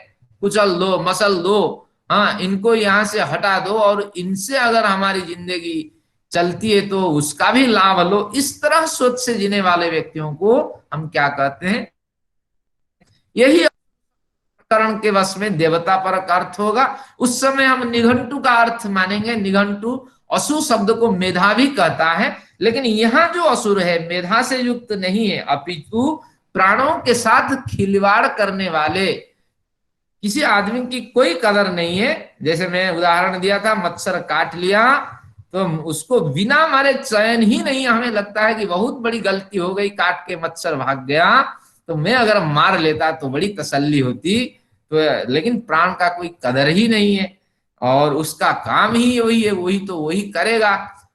कुचल दो, मसल दो, हाँ इनको यहाँ से हटा दो, और इनसे अगर हमारी जिंदगी चलती है तो उसका भी लाभ लो। इस तरह सोच से जीने वाले व्यक्तियों को हम क्या कहते हैं, यही करण के वश में देवता पर अर्थ होगा, उस समय हम निघंटु का अर्थ मानेंगे। निघंटु असुर शब्द को मेधावी कहता है, लेकिन यहाँ जो असुर है मेधा से युक्त नहीं है, अपितु प्राणों के साथ खिलवाड़ करने वाले, किसी आदमी की कोई कदर नहीं है। जैसे मैं उदाहरण दिया था, मच्छर काट लिया तो उसको बिना मारे चैन ही नहीं, हमें लगता है कि बहुत बड़ी गलती हो गई, काट के मच्छर भाग गया, तो मैं अगर मार लेता तो बड़ी तसल्ली होती। तो लेकिन प्राण का कोई कदर ही नहीं है और उसका काम ही वही है, वही तो वही करेगा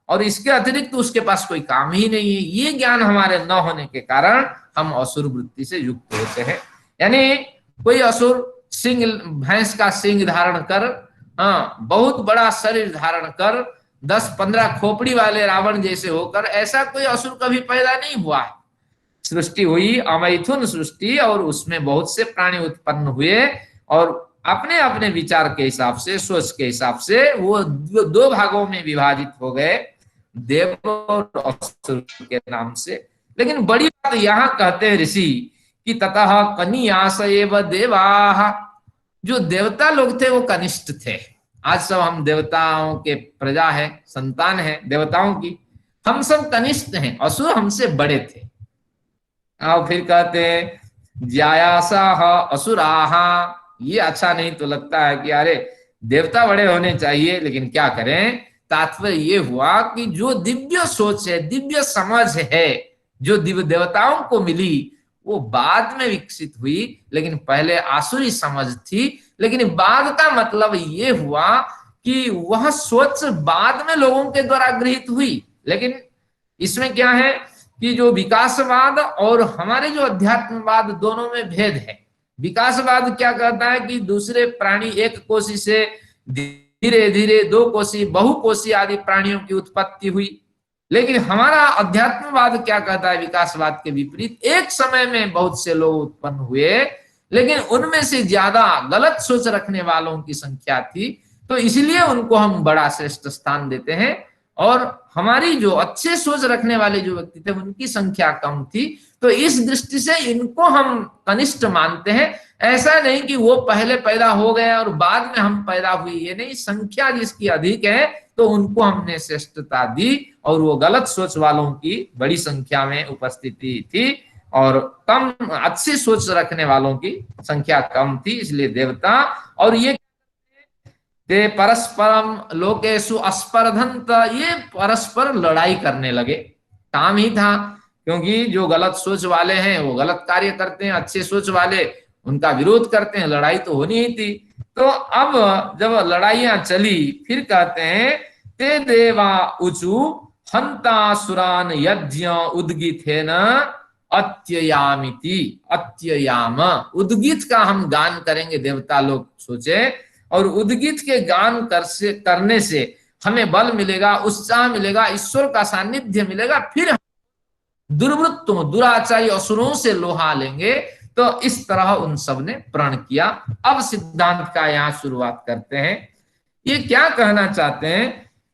और इसके अतिरिक्त तो उसके पास कोई काम ही नहीं है। ये ज्ञान हमारे न होने के कारण हम असुर वृत्ति से युक्त होते हैं। यानी कोई असुर सिंह, भैंस का सिंह धारण कर, बहुत बड़ा शरीर धारण कर, 10-15 खोपड़ी वाले रावण जैसे होकर, ऐसा कोई असुर कभी पैदा नहीं हुआ। सृष्टि हुई अमैथुन सृष्टि और उसमें बहुत से प्राणी उत्पन्न हुए और अपने अपने विचार के हिसाब से, सोच के हिसाब से वो दो भागों में विभाजित हो गए, देव और असुर के नाम से। लेकिन बड़ी बात यहाँ कहते हैं ऋषि कि ततः कनियास एव देवाः, जो देवता लोग थे वो कनिष्ठ थे। आज सब हम देवताओं के प्रजा है, संतान है देवताओं की, हम सब कनिष्ठ हैं, असुर हमसे बड़े थे। और फिर कहते हैं ज्यायासाह असुराः, ये अच्छा नहीं तो लगता है कि अरे देवता बड़े होने चाहिए, लेकिन क्या करें। तात्पर्य ये हुआ कि जो दिव्य सोच है, दिव्य समझ है, जो दिव्य देवताओं को मिली वो बाद में विकसित हुई, लेकिन पहले आसुरी समझ थी। लेकिन बाद का मतलब ये हुआ कि वह सोच बाद में लोगों के द्वारा गृहीत हुई। लेकिन इसमें क्या है कि जो विकासवाद और हमारे जो अध्यात्मवाद, दोनों में भेद है। विकासवाद क्या कहता है कि दूसरे प्राणी एक कोशी से धीरे धीरे 2 कोशी, बहुकोशी आदि प्राणियों की उत्पत्ति हुई। लेकिन हमारा अध्यात्मवाद क्या कहता है, विकासवाद के विपरीत, एक समय में बहुत से लोग उत्पन्न हुए, लेकिन उनमें से ज्यादा गलत सोच रखने वालों की संख्या थी, तो इसलिए उनको हम बड़ा श्रेष्ठ स्थान देते हैं। और हमारी जो अच्छे सोच रखने वाले जो व्यक्ति थे उनकी संख्या कम थी, तो इस दृष्टि से इनको हम कनिष्ठ मानते हैं। ऐसा नहीं कि वो पहले पैदा हो गए और बाद में हम पैदा हुए, ये नहीं। संख्या जिसकी अधिक है तो उनको हमने श्रेष्ठता दी और वो गलत सोच वालों की बड़ी संख्या में उपस्थिति थी और कम अच्छी सोच रखने वालों की संख्या कम थी, इसलिए देवता। और ये ते परस्परम लोकेशु अस्पर्धंत, ये परस्पर लड़ाई करने लगे, काम ही था। क्योंकि जो गलत सोच वाले हैं वो गलत कार्य करते हैं, अच्छे सोच वाले उनका विरोध करते हैं, लड़ाई तो होनी ही थी। तो अब जब लड़ाइयां चली, फिर कहते हैं ते देवा उचु हंतासुरान यज्ञ उद्गीथेन अत्ययामिति, अत्ययाम, उद्गीत का हम गान करेंगे, देवता लोग सोचे, और उद्गीत के गान करने से हमें बल मिलेगा, उत्साह मिलेगा, ईश्वर का सानिध्य मिलेगा, फिर दुर्वृत्तों, दुराचारी असुरों से लोहा लेंगे। तो इस तरह उन सब ने प्रण किया। अब सिद्धांत का यहाँ शुरुआत करते हैं। ये क्या कहना चाहते हैं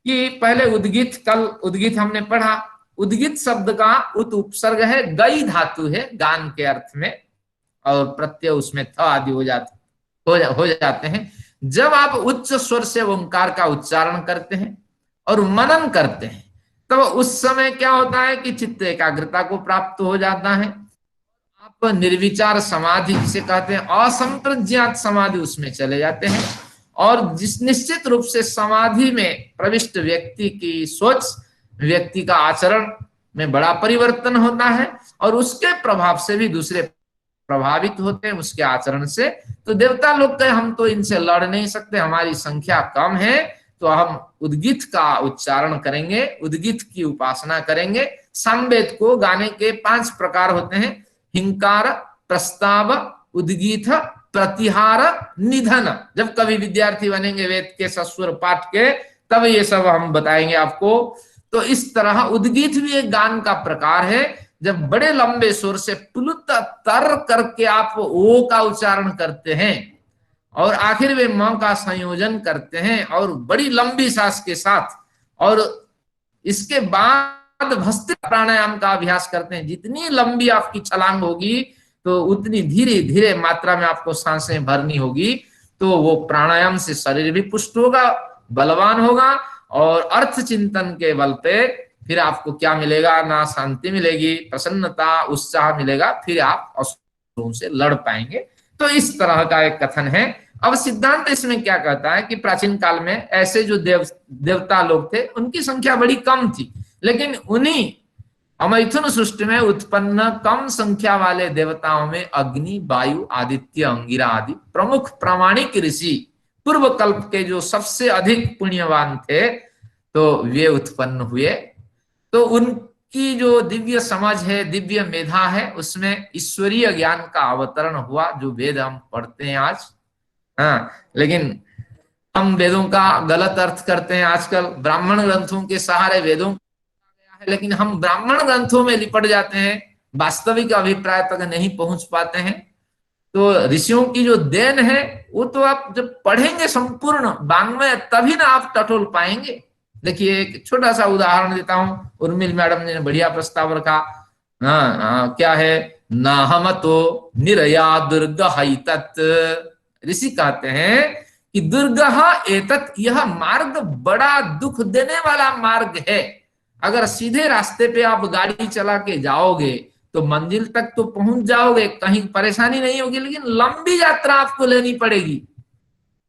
कि पहले उद्गीत, कल उद्गीत हमने पढ़ा, उद्गीत शब्द का उत उपसर्ग है, गई धातु है गान के अर्थ में, और प्रत्यय उसमें थ आदि हो जाते हैं। जब आप उच्च स्वर से ओंकार का उच्चारण करते हैं और मनन करते हैं, तब उस समय क्या होता है कि चित्त एकाग्रता को प्राप्त हो जाता है। आप निर्विचार समाधि जिसे कहते हैं, असंप्रज्ञात समाधि, उसमें चले जाते हैं। और जिस निश्चित रूप से समाधि में प्रविष्ट व्यक्ति की सोच, व्यक्ति का आचरण में बड़ा परिवर्तन होता है और उसके प्रभाव से भी दूसरे प्रभावित होते हैं, उसके आचरण से। तो देवता लोग कहे हम तो इनसे लड़ नहीं सकते, हमारी संख्या कम है, तो हम उद्गीत का उच्चारण करेंगे, उद्गीत की उपासना करेंगे। सामवेद को गाने के 5 प्रकार होते हैं, हिंकार, प्रस्ताव, उद्गीत, प्रतिहार, निधन। जब कभी विद्यार्थी बनेंगे वेद के सस्वर पाठ के, तब ये सब हम बताएंगे आपको। तो इस तरह उद्गीत भी एक गान का प्रकार है, जब बड़े लंबे स्वर से प्लुत तर करके आप ओ का उच्चारण करते हैं और आखिर में म का संयोजन करते हैं और बड़ी लंबी सांस के साथ, और इसके बाद भस्त्रिका प्राणायाम का अभ्यास करते हैं। जितनी लंबी आपकी छलांग होगी तो उतनी धीरे धीरे मात्रा में आपको सांसें भरनी होगी। तो वो प्राणायाम से शरीर भी पुष्ट होगा, बलवान होगा, और अर्थ चिंतन के बल पे फिर आपको क्या मिलेगा, ना शांति मिलेगी, प्रसन्नता, उत्साह मिलेगा, फिर आप असुरों से लड़ पाएंगे। तो इस तरह का एक कथन है। अब सिद्धांत इसमें क्या कहता है कि प्राचीन काल में ऐसे जो देवता लोग थे उनकी संख्या बड़ी कम थी, लेकिन उन्हीं अमैथुन सृष्टि में उत्पन्न कम संख्या वाले देवताओं में अग्नि, वायु, आदित्य, अंगिरा आदि प्रमुख प्रामाणिक ऋषि पूर्व कल्प के जो सबसे अधिक पुण्यवान थे, तो वे उत्पन्न हुए। तो उनकी जो दिव्य समझ है, दिव्य मेधा है, उसमें ईश्वरीय ज्ञान का अवतरण हुआ, जो वेद हम पढ़ते हैं आज। हाँ, लेकिन हम वेदों का गलत अर्थ करते हैं आजकल, ब्राह्मण ग्रंथों के सहारे वेदों का है, लेकिन हम ब्राह्मण ग्रंथों में लिपट जाते हैं, वास्तविक अभिप्राय तक नहीं पहुंच पाते हैं। तो ऋषियों की जो देन है वो तो आप जब पढ़ेंगे संपूर्ण वाङ्मय, तभी ना आप टटोल पाएंगे। देखिए एक छोटा सा उदाहरण देता हूं, उर्मिल मैडम ने बढ़िया प्रस्ताव रखा। क्या है, न हम तो निरया दुर्ग तत्, ऋषि कहते हैं कि दुर्ग एतत्, यह मार्ग बड़ा दुख देने वाला मार्ग है। अगर सीधे रास्ते पे आप गाड़ी चला के जाओगे तो मंजिल तक तो पहुंच जाओगे, कहीं परेशानी नहीं होगी, लेकिन लंबी यात्रा आपको लेनी पड़ेगी।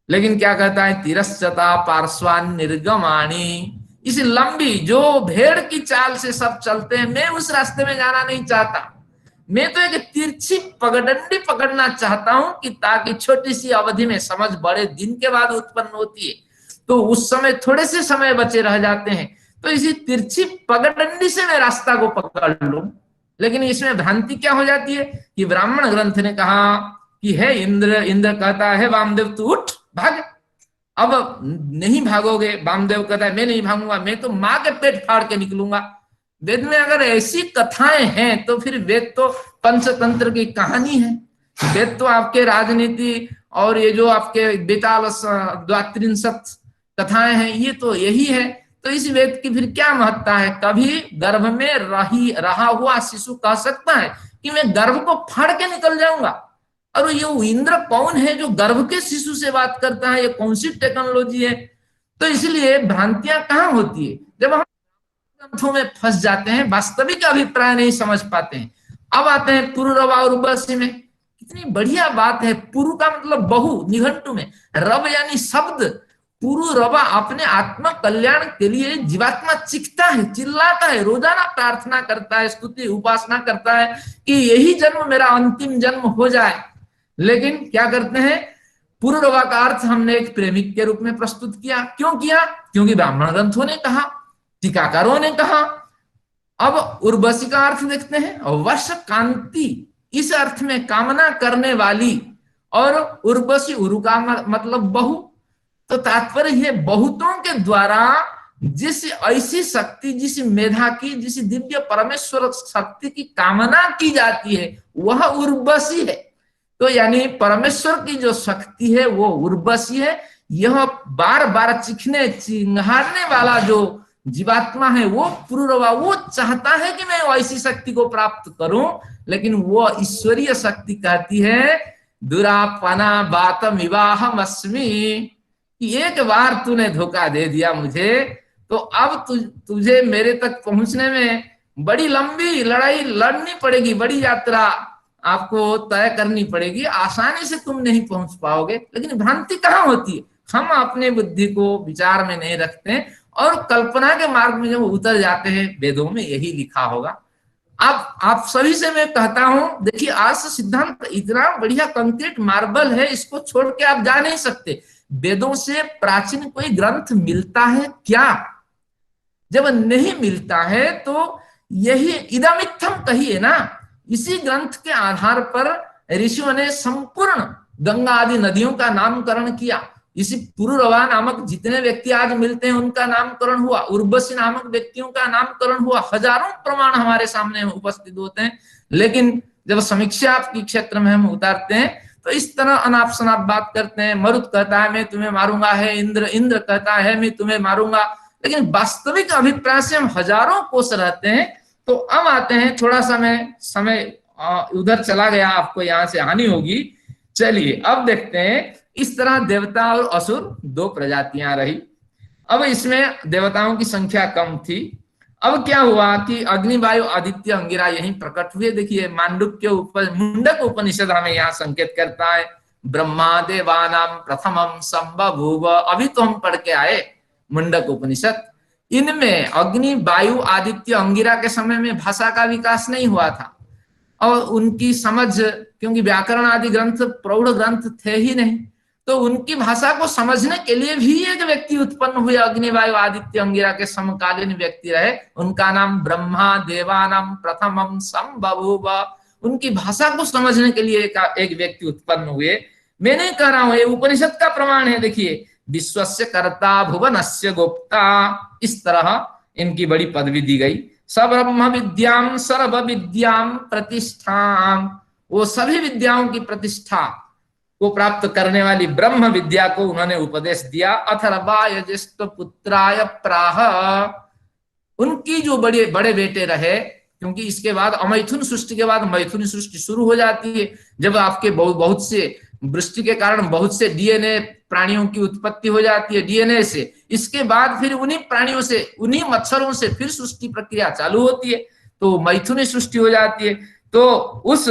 लेकिन क्या कहता है, तिरस्चता पार्श्वान निर्गमाणी, इस लंबी जो भेड़ की चाल से सब चलते हैं, मैं उस रास्ते में जाना नहीं चाहता। मैं तो एक तिरछी पगडंडी पकड़ना चाहता हूं कि ताकि छोटी सी अवधि में समझ बड़े दिन के बाद उत्पन्न होती है, तो उस समय थोड़े से समय बचे रह जाते हैं, तो इसी तिरछी पगडंडी से मैं रास्ता को पकड़ लूं। लेकिन इसमें भ्रांति क्या हो जाती है कि ब्राह्मण ग्रंथ ने कहा कि हे इंद्र, इंद्र कहता है वामदेव तू उठ भाग। अब नहीं भागोगे, वामदेव कहता है मैं नहीं भागूंगा, मैं तो माँ के पेट फाड़ के निकलूंगा। वेद में अगर ऐसी कथाएं हैं तो फिर वेद तो पंचतंत्र की कहानी है। वेद तो आपके राजनीति और ये जो आपके बेताल द्वात्रिंशत् कथाएं हैं, ये तो यही है। तो इस वेद की फिर क्या महत्ता है? कभी गर्भ में रहा हुआ शिशु कह सकता है कि मैं गर्भ को फाड़ के निकल जाऊंगा? और ये इंद्र कौन है जो गर्भ के शिशु से बात करता है? ये कौन सी टेक्नोलॉजी है? तो इसलिए भ्रांतियां कहाँ होती है? जब हम ग्रंथों में फंस जाते हैं, वास्तविक अभिप्राय नहीं समझ पाते हैं। अब आते हैं पुरुरवा और उर्वशी में। कितनी बढ़िया बात है। पुरु का मतलब बहु, निघंटु में रव यानी शब्द। पुरुरवा अपने आत्मा कल्याण के लिए जीवात्मा चिखता है, चिल्लाता है, रोजाना प्रार्थना करता है, स्तुति उपासना करता है कि यही जन्म मेरा अंतिम जन्म हो जाए। लेकिन क्या करते हैं? पुरुरवा का अर्थ हमने एक प्रेमिक के रूप में प्रस्तुत किया। क्यों किया? क्योंकि ब्राह्मण ग्रंथों ने कहा, टीकाकारों ने कहा। अब उर्वशी का अर्थ देखते हैं, वश कांति, इस अर्थ में कामना करने वाली, और उर्वशी उरु का मतलब बहु। तो तात्पर्य है बहुतों के द्वारा जिस ऐसी शक्ति, जिस मेधा की, जिस दिव्य परमेश्वर शक्ति की कामना की जाती है वह उर्वशी है। तो यानी परमेश्वर की जो शक्ति है वो उर्वशी है। यह बार बार चिखने चिंगारने वाला जो जीवात्मा है वो पुरुरवा, वो चाहता है कि मैं ऐसी शक्ति को प्राप्त करूं, लेकिन वो ईश्वरीय शक्ति कहती है दुरापना बातम विवाहम अस्मि, कि एक बार तूने धोखा दे दिया मुझे, तो अब तुझे मेरे तक पहुंचने में बड़ी लंबी लड़ाई लड़नी पड़ेगी, बड़ी यात्रा आपको तय करनी पड़ेगी, आसानी से तुम नहीं पहुंच पाओगे। लेकिन भ्रांति कहाँ होती है? हम अपने बुद्धि को विचार में नहीं रखते और कल्पना के मार्ग में जब उतर जाते हैं, वेदों में यही लिखा होगा। अब आप सभी से मैं कहता हूं, देखिए आज सिद्धांत इतना बढ़िया कंक्रीट मार्बल है, इसको छोड़ के आप जा नहीं सकते। वेदों से प्राचीन कोई ग्रंथ मिलता है क्या? जब नहीं मिलता है तो यही इदमित्थम कहिए ना। इसी ग्रंथ के आधार पर ऋषियों ने संपूर्ण गंगा आदि नदियों का नामकरण किया। इसी पुरुरवा नामक जितने व्यक्ति आज मिलते हैं उनका नामकरण हुआ, उर्वशी नामक व्यक्तियों का नामकरण हुआ। हजारों प्रमाण हमारे सामने उपस्थित होते हैं, लेकिन जब समीक्षा आपकी क्षेत्र में हम उतारते हैं तो इस तरह अनाप शनाप बात करते हैं। मरुत कहता है मैं तुम्हें मारूंगा, है इंद्र, इंद्र कहता है मैं तुम्हें मारूंगा, लेकिन वास्तविक अभिप्राय से हम हजारों कोस रहते हैं। तो अब आते हैं, थोड़ा सा मैं समय उधर चला गया, आपको यहाँ से हानि होगी। चलिए अब देखते हैं, इस तरह देवता और असुर दो प्रजातियां रही। अब इसमें देवताओं की संख्या कम थी। अब क्या हुआ कि अग्नि, वायु, आदित्य, अंगिरा यहीं प्रकट हुए। देखिए मांडुक्य ऊपर मुंडक उपनिषद हमें यहाँ संकेत करता है, ब्रह्मा देवानाम प्रथमम संबभूव। अभी तो हम पढ़ के आए मुंडक उपनिषद। इनमें अग्नि, वायु, आदित्य, अंगिरा के समय में भाषा का विकास नहीं हुआ था, और उनकी समझ, क्योंकि व्याकरण आदि ग्रंथ प्रौढ़ ग्रंथ थे ही नहीं, तो उनकी भाषा को समझने के लिए भी एक व्यक्ति उत्पन्न हुए, अग्नि, वायु, आदित्य, अंगिरा के समकालीन व्यक्ति रहे। उनका नाम ब्रह्मा देवानाम प्रथमम संबभूव। उनकी भाषा को समझने के लिए एक व्यक्ति उत्पन्न हुए। मैं नहीं कह रहा हूं, ये उपनिषद का प्रमाण है। देखिए, विश्वस्य कर्ता भुवनस्य गोप्ता, इस तरह इनकी बड़ी पदवी दी गई। सब्रह्म विद्याम सर्व विद्याम प्रतिष्ठाम, वो सभी विद्याओं की प्रतिष्ठा को प्राप्त करने वाली ब्रह्म विद्या को उन्होंने उपदेश दिया। अथर्वाय ज्येष्ठ पुत्राय प्राह, उनकी जो बड़े बड़े बेटे रहे, क्योंकि इसके बाद अमैथुन सृष्टि के बाद मैथुन सृष्टि शुरू हो जाती है, जब आपके बहुत से वृष्टि के कारण बहुत से डीएनए प्राणियों की उत्पत्ति हो जाती है डीएनए से। इसके बाद फिर उन्हीं प्राणियों से, उन्हीं मच्छरों से फिर सृष्टि प्रक्रिया चालू होती है, तो मैथुनी सृष्टि हो जाती है। तो उस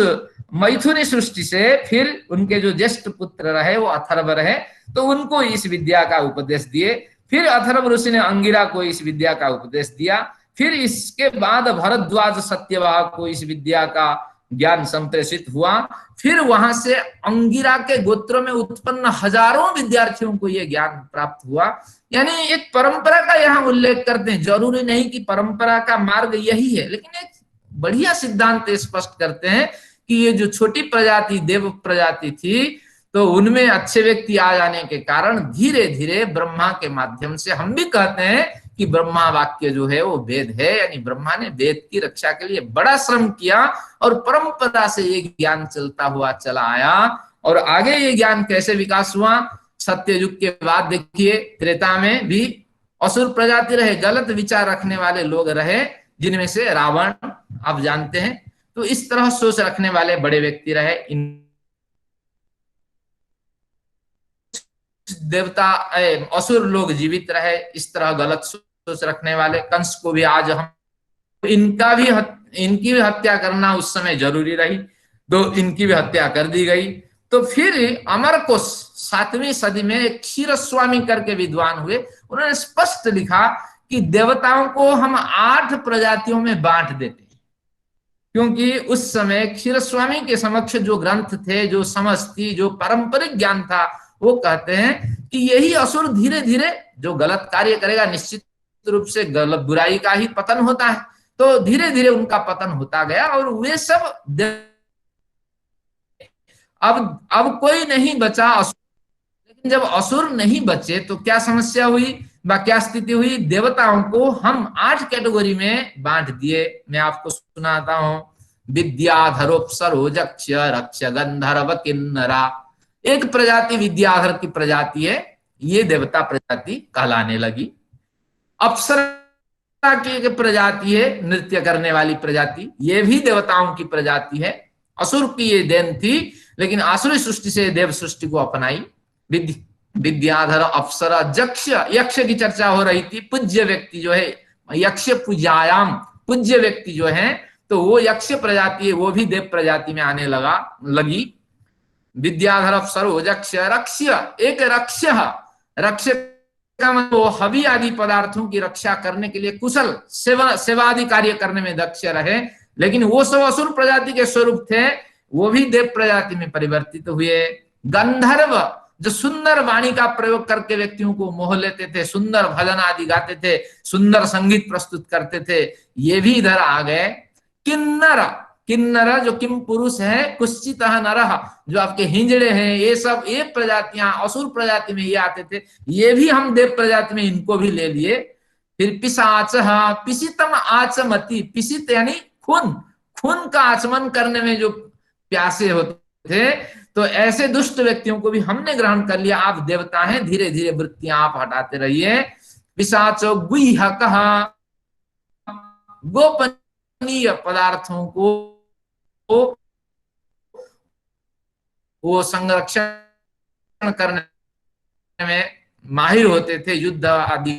मैथुनी सृष्टि से फिर उनके जो ज्येष्ठ पुत्र रहे वो अथर्व रहे, तो उनको इस विद्या का उपदेश दिए। फिर अथर्व ऋषि ने अंगिरा को इस विद्या का उपदेश दिया। फिर इसके बाद भरद्वाज सत्यवाह को इस विद्या का ज्ञान संप्रेषित हुआ। फिर वहां से अंगिरा के गोत्रों में उत्पन्न हजारों विद्यार्थियों को यह ज्ञान प्राप्त हुआ। यानी एक परंपरा का यहाँ उल्लेख करते हैं, जरूरी नहीं कि परंपरा का मार्ग यही है, लेकिन एक बढ़िया सिद्धांत स्पष्ट करते हैं कि ये जो छोटी प्रजाति देव प्रजाति थी, तो उनमें अच्छे व्यक्ति आ जाने के कारण धीरे धीरे ब्रह्मा के माध्यम से, हम भी कहते हैं कि ब्रह्मा वाक्य जो है वो वेद है, यानी ब्रह्मा ने वेद की रक्षा के लिए बड़ा श्रम किया, और परंपरा से ये ज्ञान चलता हुआ चला आया। और आगे ये ज्ञान कैसे विकास हुआ, सत्य युग के बाद देखिए त्रेता में भी असुर प्रजाति रहे, गलत विचार रखने वाले लोग रहे, जिनमें से रावण आप जानते हैं। तो इस तरह सोच रखने वाले बड़े व्यक्ति रहे। इन देवता असुर लोग जीवित रहे, इस तरह गलत सोच रखने वाले। कंस को भी आज हम, इनकी भी हत्या करना उस समय जरूरी रही, तो इनकी भी हत्या कर दी गई। तो फिर अमरकोश 7वीं सदी में क्षीरस्वामी करके विद्वान हुए, उन्होंने स्पष्ट लिखा कि देवताओं को हम 8 प्रजातियों में बांट देते, क्योंकि उस समय क्षीरस्वामी के समक्ष जो ग्रंथ थे, जो समझ थी, जो पारंपरिक ज्ञान था, वो कहते हैं कि यही असुर धीरे धीरे जो गलत कार्य करेगा, निश्चित रूप से गलत बुराई का ही पतन होता है, तो धीरे धीरे उनका पतन होता गया। और वे सब अब कोई नहीं बचा असुर। लेकिन जब असुर नहीं बचे तो क्या समस्या हुई, क्या स्थिति हुई, देवताओं को हम 8 कैटेगरी में बांट दिए। मैं आपको सुनाता हूं, विद्याधरोप्सरो जक्ष रक्ष गंधर्व किन्नरा। एक प्रजाति विद्याधर की प्रजाति है, ये देवता प्रजाति कहलाने लगी। अप्सरा की एक प्रजाति है, नृत्य करने वाली प्रजाति, ये भी देवताओं की प्रजाति है। असुर की ये देन थी, लेकिन आसुरी सृष्टि से देव सृष्टि को अपनाई। विद्याधर, अप्सरा, जक्ष, यक्ष की चर्चा हो रही थी। पूज्य व्यक्ति जो है, यक्ष पूजायाम, पूज्य व्यक्ति जो है, तो वो यक्ष प्रजाति है, वो भी देव प्रजाति में आने लगी। विद्याधर, अप्सरो, जक्ष, रक्ष, एक रक्ष, रक्ष का मतलब हवि आदि पदार्थों की रक्षा करने के लिए कुशल सेवादि कार्य करने में दक्ष रहे। लेकिन वो सब असुर प्रजाति के स्वरूप थे, वो भी देव प्रजाति में परिवर्तित हुए। गंधर्व, जो सुंदर वाणी का प्रयोग करके व्यक्तियों को मोह लेते थे, सुंदर भजन आदि गाते थे, सुंदर संगीत प्रस्तुत करते थे, ये भी इधर आ गए। किन्नर, किन्नर जो किम पुरुष है, कुश्चितः नरः, जो आपके हिंजड़े हैं, ये सब ये प्रजातियां असुर प्रजाति में ये आते थे, ये भी हम देव प्रजाति में इनको भी ले लिए। फिर पिशाच, पिशितम आचमति, पिशित यानी खून, खून का आचमन करने में जो प्यासे होते थे, तो ऐसे दुष्ट व्यक्तियों को भी हमने ग्रहण कर लिया। आप देवता हैं, धीरे धीरे वृत्तियां आप हटाते रहिए। पिशाचो गुह्यकः, गोपनीय पदार्थों को वो संरक्षण करने में माहिर होते थे, युद्ध आदि,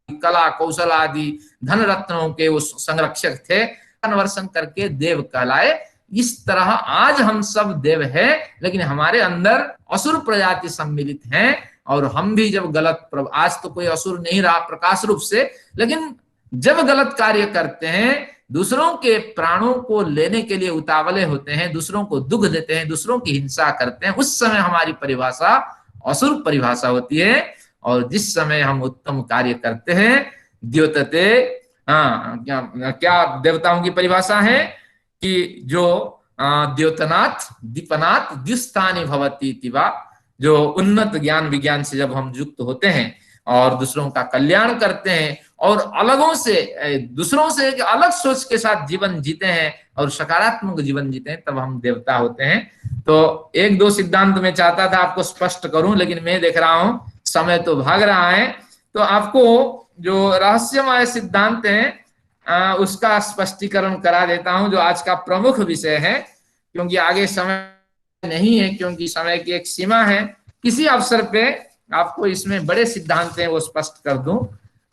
कला कौशल आदि, धन रत्नों के वो संरक्षक थे, कन्वर्सन करके देव कहलाए। इस तरह आज हम सब देव हैं, लेकिन हमारे अंदर असुर प्रजाति सम्मिलित हैं, और हम भी जब गलत, आज तो कोई असुर नहीं रहा प्रकाश रूप से, लेकिन जब गलत कार्य करते हैं, दूसरों के प्राणों को लेने के लिए उतावले होते हैं, दूसरों को दुख देते हैं, दूसरों की हिंसा करते हैं, उस समय हमारी परिभाषा असुर परिभाषा होती है। और जिस समय हम उत्तम कार्य करते हैं, द्योतते, क्या देवताओं की परिभाषा है कि जो द्योतनाथ दीपनाथ द्युस्थानी भवती तिवा, जो उन्नत ज्ञान विज्ञान से जब हम युक्त होते हैं और दूसरों का कल्याण करते हैं और अलगों से, दूसरों से एक अलग सोच के साथ जीवन जीते हैं और सकारात्मक जीवन जीते हैं, तब हम देवता होते हैं। तो एक दो सिद्धांत मैं चाहता था आपको स्पष्ट करूं, लेकिन मैं देख रहा हूं समय तो भाग रहा है, तो आपको जो रहस्यमय सिद्धांत है उसका स्पष्टीकरण करा देता हूं, जो आज का प्रमुख विषय है, क्योंकि आगे समय नहीं है, क्योंकि समय की एक सीमा है। किसी अवसर पे आपको इसमें बड़े सिद्धांत हैं वो स्पष्ट कर दूं।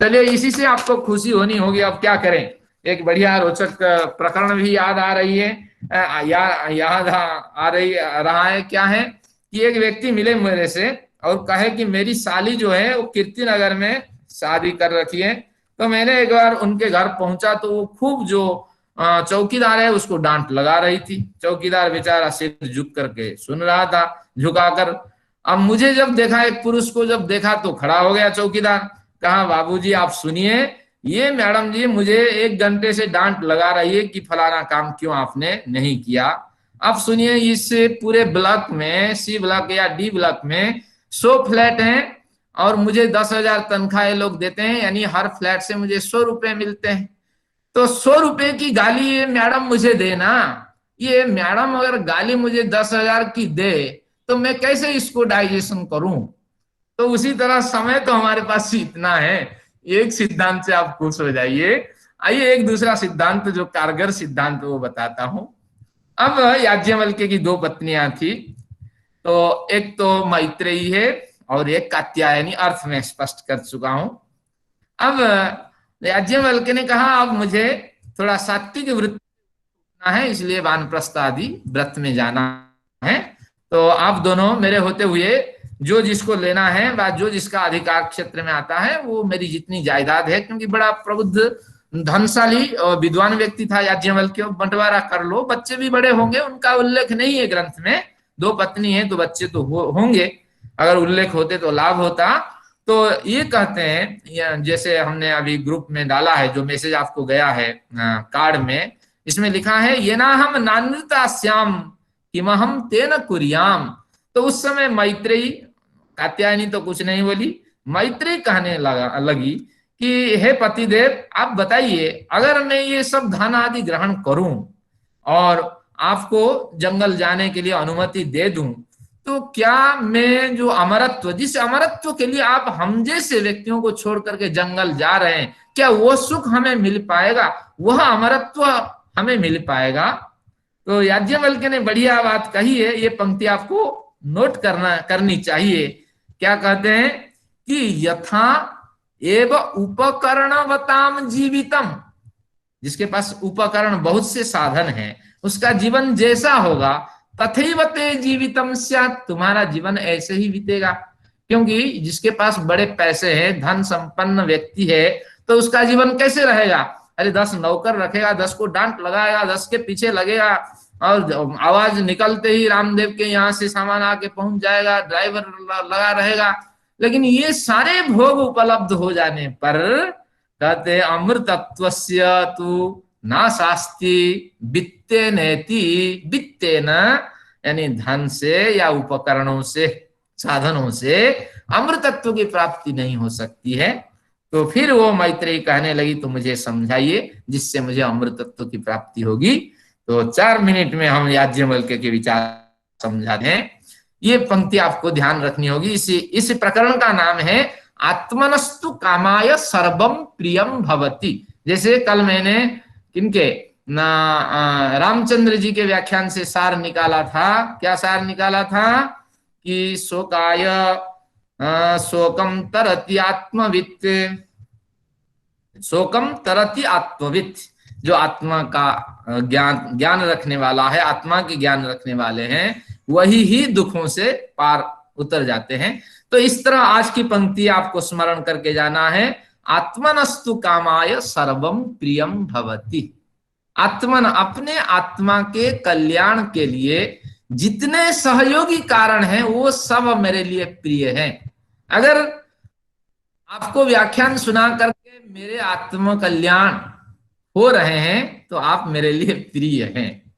चलिए, इसी से आपको खुशी होनी होगी। अब क्या करें, एक बढ़िया रोचक प्रकरण भी याद आ रही है, याद आ रहा है। क्या है कि एक व्यक्ति मिले मेरे से और कहे कि मेरी साली जो है वो कीर्तिनगर में शादी कर रखी है। तो मैंने एक बार उनके घर पहुंचा तो वो खूब जो चौकीदार है उसको डांट लगा रही थी। चौकीदार बेचारा सिर झुक करके सुन रहा था, झुकाकर। अब मुझे जब देखा, एक पुरुष को जब देखा तो खड़ा हो गया चौकीदार। कहा, बाबूजी आप सुनिए, ये मैडम जी मुझे 1 घंटे से डांट लगा रही है कि फलाना काम क्यों आपने नहीं किया। अब सुनिए, इस पूरे ब्लॉक में, सी ब्लॉक या डी ब्लॉक में 100 फ्लैट हैं और मुझे 10,000 तनख्वाह लोग देते हैं, यानी हर फ्लैट से मुझे 100 रुपए मिलते हैं। तो 100 रुपए की गाली ये मैडम मुझे देना, ये मैडम अगर गाली मुझे 10,000 की दे तो मैं कैसे इसको डाइजेशन करूं। तो उसी तरह समय तो हमारे पास इतना है, एक सिद्धांत से आप खुश हो जाइए। आइए एक दूसरा सिद्धांत जो कारगर सिद्धांत वो बताता हूं। अब याज्ञवल्क्य की 2 पत्नियां थी, तो एक तो मैत्रेयी है और एक कात्यायनी, अर्थ में स्पष्ट कर चुका हूं। अब याज्ञवल्क्य ने कहा, अब मुझे थोड़ा सात्विक व्रत है, इसलिए वानप्रस्थ आदि व्रत में जाना है। तो आप दोनों मेरे होते हुए जो जिसको लेना है व जो जिसका अधिकार क्षेत्र में आता है, वो मेरी जितनी जायदाद है, क्योंकि बड़ा प्रबुद्ध धनशाली और विद्वान व्यक्ति था याज्ञवल्क्य, बंटवारा कर लो। बच्चे भी बड़े होंगे, उनका उल्लेख नहीं है ग्रंथ में। 2 पत्नी है तो बच्चे तो होंगे, अगर उल्लेख होते तो लाभ होता। तो ये कहते हैं, जैसे हमने अभी ग्रुप में डाला है, जो मैसेज आपको गया है कार्ड में, इसमें लिखा है, ये ना हम नान्यता श्याम किमहम तेन कुर्याम। तो उस समय मैत्रेयी, कात्यायनी तो कुछ नहीं बोली, मैत्रेयी कहने लगी कि हे पतिदेव, आप बताइए, अगर मैं ये सब धन आदि ग्रहण करूं और आपको जंगल जाने के लिए अनुमति दे दूं, तो क्या मैं जो अमरत्व, जिस अमरत्व के लिए आप हम जैसे व्यक्तियों को छोड़ करके जंगल जा रहे हैं, क्या वो सुख हमें मिल पाएगा, वह अमरत्व हमें मिल पाएगा? तो याज्ञवल्क्य ने बढ़िया बात कही है, ये पंक्ति आपको नोट करनी चाहिए। क्या कहते हैं कि यथा एव उपकरणवताम जीवितम, जिसके पास उपकरण बहुत से साधन हैं, उसका जीवन जैसा होगा, तथैव ते जीवितम स्यात्, तुम्हारा जीवन ऐसे ही बीतेगा। क्योंकि जिसके पास बड़े पैसे हैं, धन संपन्न व्यक्ति है, तो उसका जीवन कैसे रहेगा? अरे 10 नौकर रखेगा, 10 को डांट लगाएगा, 10 के पीछे लगेगा, और आवाज निकलते ही रामदेव के यहाँ से सामान आके पहुंच जाएगा, ड्राइवर लगा रहेगा। लेकिन ये सारे भोग उपलब्ध हो जाने पर कहते अमृतत्वस्य तु ना शास्ति वित्ते नेति वित्तेन, यानी धन से या उपकरणों से, साधनों से अमृतत्व की प्राप्ति नहीं हो सकती है। तो फिर वो मैत्रेयी कहने लगी, तो मुझे समझाइए जिससे मुझे अमृतत्व की प्राप्ति होगी। तो 4 मिनट में हम याज्ञवल्क्य के विचार समझाते हैं। ये पंक्ति आपको ध्यान रखनी होगी। इस प्रकरण का नाम है आत्मनस्तु कामाय सर्वम प्रियम भवति। जैसे कल मैंने किनके रामचंद्र जी के व्याख्यान से सार निकाला था। क्या सार निकाला था कि शोकाय शोकम तरति आत्मवित्, शोकम तरति आत्मवित्, जो आत्मा का ज्ञान रखने वाला है, आत्मा के ज्ञान रखने वाले हैं, वही ही दुखों से पार उतर जाते हैं। तो इस तरह आज की पंक्ति आपको स्मरण करके जाना है, आत्मनस्तु कामाय सर्वम प्रियम भवति। आत्मन, अपने आत्मा के कल्याण के लिए जितने सहयोगी कारण हैं वो सब मेरे लिए प्रिय हैं। अगर आपको व्याख्यान सुना करके मेरे आत्म कल्याण हो रहे हैं तो आप मेरे लिए प्रिय हैं।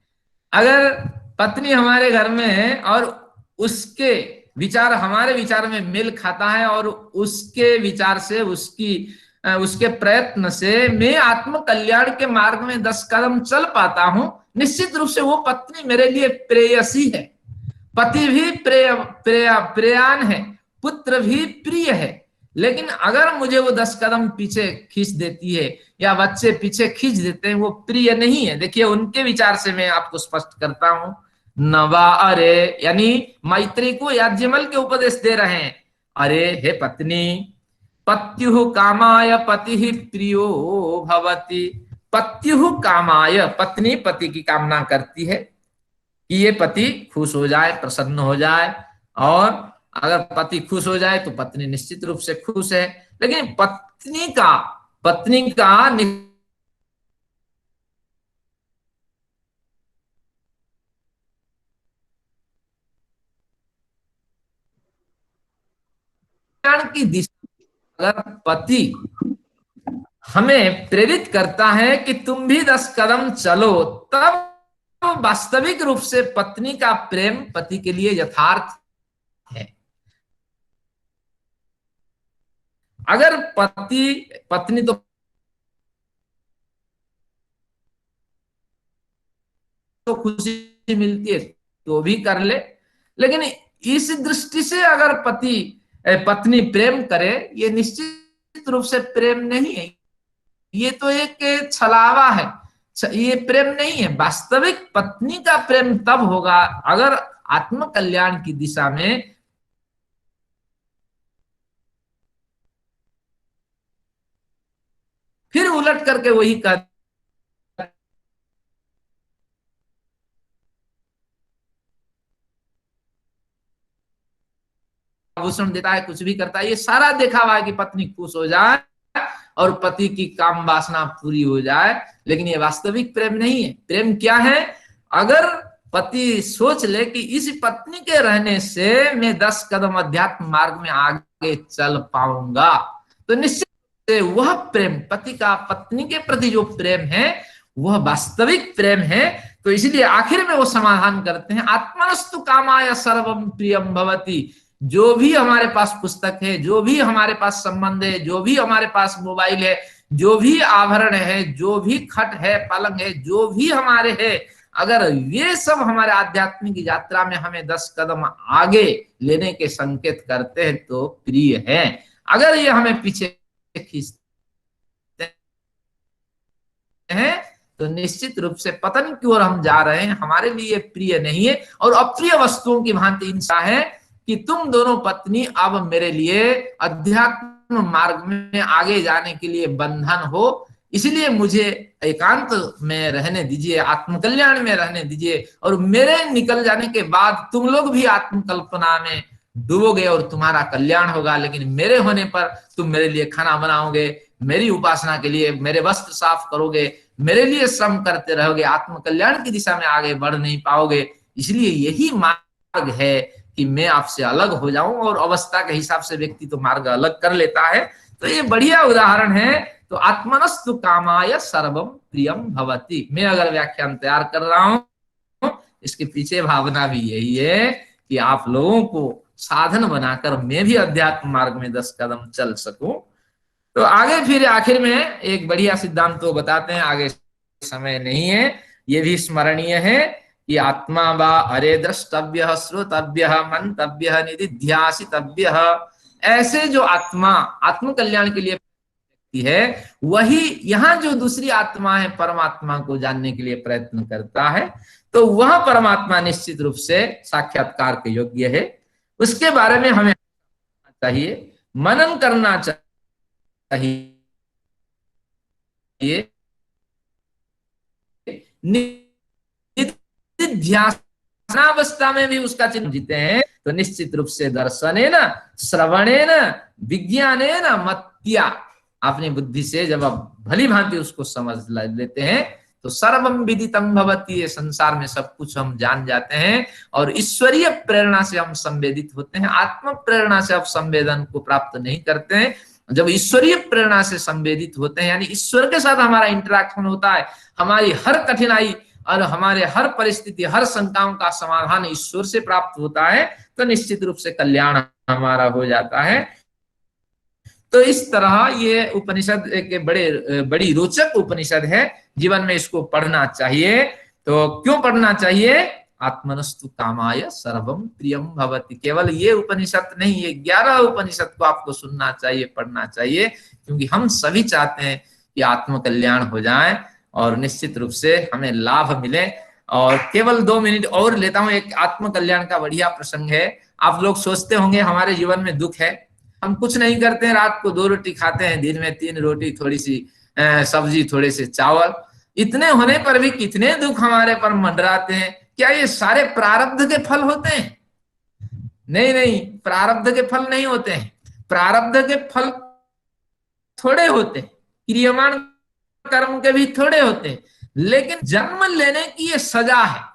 अगर पत्नी हमारे घर में है और उसके विचार हमारे विचार में मेल खाता है और उसके विचार से, उसके प्रयत्न से मैं आत्म कल्याण के मार्ग में 10 कदम चल पाता हूं, निश्चित रूप से वो पत्नी मेरे लिए प्रेयसी है। पति भी प्रेयान है, पुत्र भी प्रिय है। लेकिन अगर मुझे वो 10 कदम पीछे खींच देती है या बच्चे पीछे खींच देते हैं, वो प्रिय नहीं है। देखिए उनके विचार से मैं आपको स्पष्ट करता हूं। नवा अरे, यानी मैत्री को याज्ञवल्क्य के उपदेश दे रहे हैं। अरे हे पत्नी, पत्युः कामाय पतिः प्रियो भवति। पत्युः कामाय, पत्नी पति की कामना करती है कि ये पति खुश हो जाए, प्रसन्न हो जाए, और अगर पति खुश हो जाए तो पत्नी निश्चित रूप से खुश है। लेकिन पत्नी का की दिशा, अगर पति हमें प्रेरित करता है कि तुम भी 10 कदम चलो, तब वास्तविक रूप से पत्नी का प्रेम पति के लिए यथार्थ है। अगर पत्नी तो खुशी मिलती है तो भी कर ले, लेकिन इस दृष्टि से अगर पत्नी प्रेम करे, ये निश्चित रूप से प्रेम नहीं है, ये तो एक छलावा है, ये प्रेम नहीं है। वास्तविक पत्नी का प्रेम तब होगा अगर आत्म कल्याण की दिशा में फिर उलट करके वही कर आभूषण देता है, कुछ भी करता है, ये सारा देखा हुआ है कि पत्नी खुश हो जाए और पति की काम वासना पूरी हो जाए। लेकिन ये वास्तविक प्रेम नहीं है। प्रेम क्या है? अगर पति सोच ले कि इस पत्नी के रहने से मैं 10 कदम अध्यात्म मार्ग में आगे चल पाऊंगा, तो निश्चित से वह प्रेम, पति का पत्नी के प्रति जो प्रेम है वह वास्तविक प्रेम है। तो इसलिए आखिर में वो समाधान करते हैं, आत्मनस्तु कामाय सर्वम प्रियम भवति। जो भी हमारे पास पुस्तक है, जो भी हमारे पास संबंध है, जो भी हमारे पास मोबाइल है, जो भी आभरण है, जो भी खट है, पलंग है, जो भी हमारे है, अगर ये सब हमारे आध्यात्मिक यात्रा में हमें 10 कदम आगे लेने के संकेत करते हैं तो प्रिय है। अगर ये हमें पीछे खींचते हैं तो निश्चित रूप से पतन की ओर हम जा रहे हैं, हमारे लिए प्रिय नहीं है। और अप्रिय वस्तुओं की भांति इंसान है कि तुम दोनों पत्नी अब मेरे लिए अध्यात्म मार्ग में आगे जाने के लिए बंधन हो, इसलिए मुझे एकांत में रहने दीजिए, आत्मकल्याण में रहने दीजिए, और मेरे निकल जाने के बाद तुम लोग भी आत्मकल्पना में डूबोगे और तुम्हारा कल्याण होगा। लेकिन मेरे होने पर तुम मेरे लिए खाना बनाओगे, मेरी उपासना के लिए मेरे वस्त्र साफ करोगे, मेरे लिए श्रम करते रहोगे, आत्मकल्याण की दिशा में आगे बढ़ नहीं पाओगे। इसलिए यही मार्ग है कि मैं आपसे अलग हो जाऊं, और अवस्था के हिसाब से व्यक्ति तो मार्ग अलग कर लेता है। तो ये बढ़िया उदाहरण है। तो आत्मनस्तु कामाय सर्वम प्रियम भवति। मैं अगर व्याख्यान तैयार कर रहा हूं, इसके पीछे भावना भी यही है कि आप लोगों को साधन बनाकर मैं भी अध्यात्म मार्ग में 10 कदम चल सकूं। तो आगे फिर आखिर में एक बढ़िया सिद्धांत तो बताते हैं, आगे समय नहीं है, ये भी स्मरणीय है कि आत्मा वा अरे द्रष्टव्य श्रोतव्य मंतव्य निधिध्यासितव्य। ऐसे जो आत्मा आत्म कल्याण के लिए व्यक्ति है वही यहाँ जो दूसरी आत्मा है परमात्मा को जानने के लिए प्रयत्न करता है, तो वह परमात्मा निश्चित रूप से साक्षात्कार के योग्य है। उसके बारे में हमें चाहिए, मनन करना चाहिए, ध्यानावस्था में भी उसका चिन्ह जीते हैं, तो निश्चित रूप से दर्शनेन श्रवणेन विज्ञानेन मत्या, अपनी बुद्धि से जब आप भली भांति उसको समझ लेते हैं तो सर्वम विदितम भवति, ये संसार में सब कुछ हम जान जाते हैं और ईश्वरीय प्रेरणा से हम संवेदित होते हैं। आत्म प्रेरणा से आप संवेदन को प्राप्त नहीं करते हैं। जब ईश्वरीय प्रेरणा से संवेदित होते हैं, यानी ईश्वर के साथ हमारा इंटरेक्शन होता है, हमारी हर कठिनाई और हमारे हर परिस्थिति, हर शंकाओं का समाधान ईश्वर से प्राप्त होता है, तो निश्चित रूप से कल्याण हमारा हो जाता है। तो इस तरह ये उपनिषद एक बड़ी रोचक उपनिषद है, जीवन में इसको पढ़ना चाहिए। तो क्यों पढ़ना चाहिए? आत्मनस्तु कामाय सर्वम प्रियम भवति। केवल ये उपनिषद नहीं, ये 11 उपनिषद को आपको सुनना चाहिए, पढ़ना चाहिए, क्योंकि हम सभी चाहते हैं कि आत्म कल्याण हो जाए और निश्चित रूप से हमें लाभ मिले। और केवल 2 मिनट और लेता हूं। एक आत्म कल्याण का बढ़िया प्रसंग है। आप लोग सोचते होंगे हमारे जीवन में दुख है, हम कुछ नहीं करते हैं, रात को 2 रोटी खाते हैं, दिन में 3 रोटी, थोड़ी सी सब्जी, थोड़े से चावल, इतने होने पर भी कितने दुख हमारे पर मंडराते हैं। क्या ये सारे प्रारब्ध के फल होते हैं? नहीं नहीं, प्रारब्ध के फल नहीं होते हैं। प्रारब्ध के फल थोड़े होते हैं, क्रियमाण कर्म के भी थोड़े होते हैं, लेकिन जन्म लेने की ये सजा है।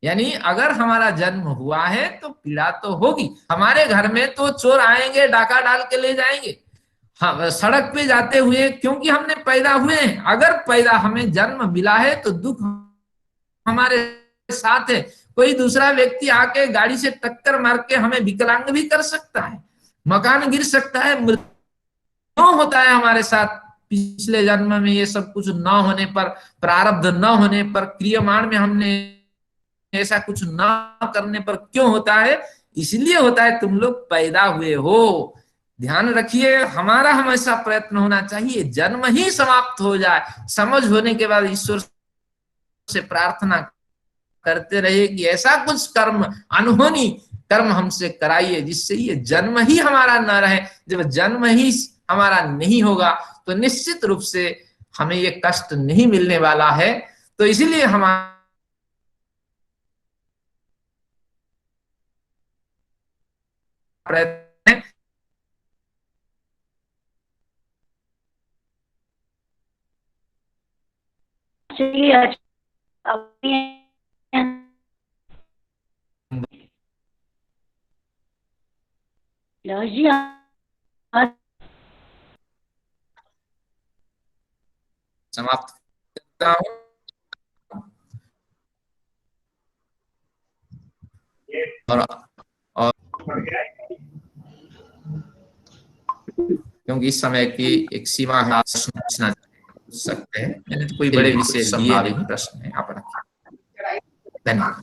यानी अगर हमारा जन्म हुआ है तो पीड़ा तो होगी। हमारे घर में तो चोर आएंगे, डाका डाल के ले जाएंगे, हाँ, सड़क पे जाते हुए, क्योंकि हमने पैदा हुए हैं। अगर पैदा हमें जन्म मिला है तो दुख हमारे साथ है। कोई दूसरा व्यक्ति आके गाड़ी से टक्कर मार के हमें विकलांग भी कर सकता है, मकान गिर सकता है, मृत्यु होता है हमारे साथ। पिछले जन्म में ये सब कुछ न होने पर, प्रारब्ध न होने पर, क्रियमाण में हमने ऐसा कुछ न करने पर क्यों होता है? इसलिए होता है तुम लोग पैदा हुए हो। ध्यान रखिए, हमारा हमेशा प्रयत्न होना चाहिए जन्म ही समाप्त हो जाए। समझ होने के बाद ईश्वर से प्रार्थना करते रहिए कि ऐसा कुछ कर्म, अनहोनी कर्म हमसे कराइए जिससे ये जन्म ही हमारा न रहे। जब जन्म ही हमारा नहीं होगा तो निश्चित रूप से हमें ये कष्ट नहीं मिलने वाला है। तो इसीलिए हमारा प्रयत्न है समाप्त करता हूं। और क्योंकि इस समय की एक सीमा है, पूछना सकते हैं। मैंने तो कोई बड़े विषय लिए नहीं, प्रश्न है आप रखें। धन्यवाद।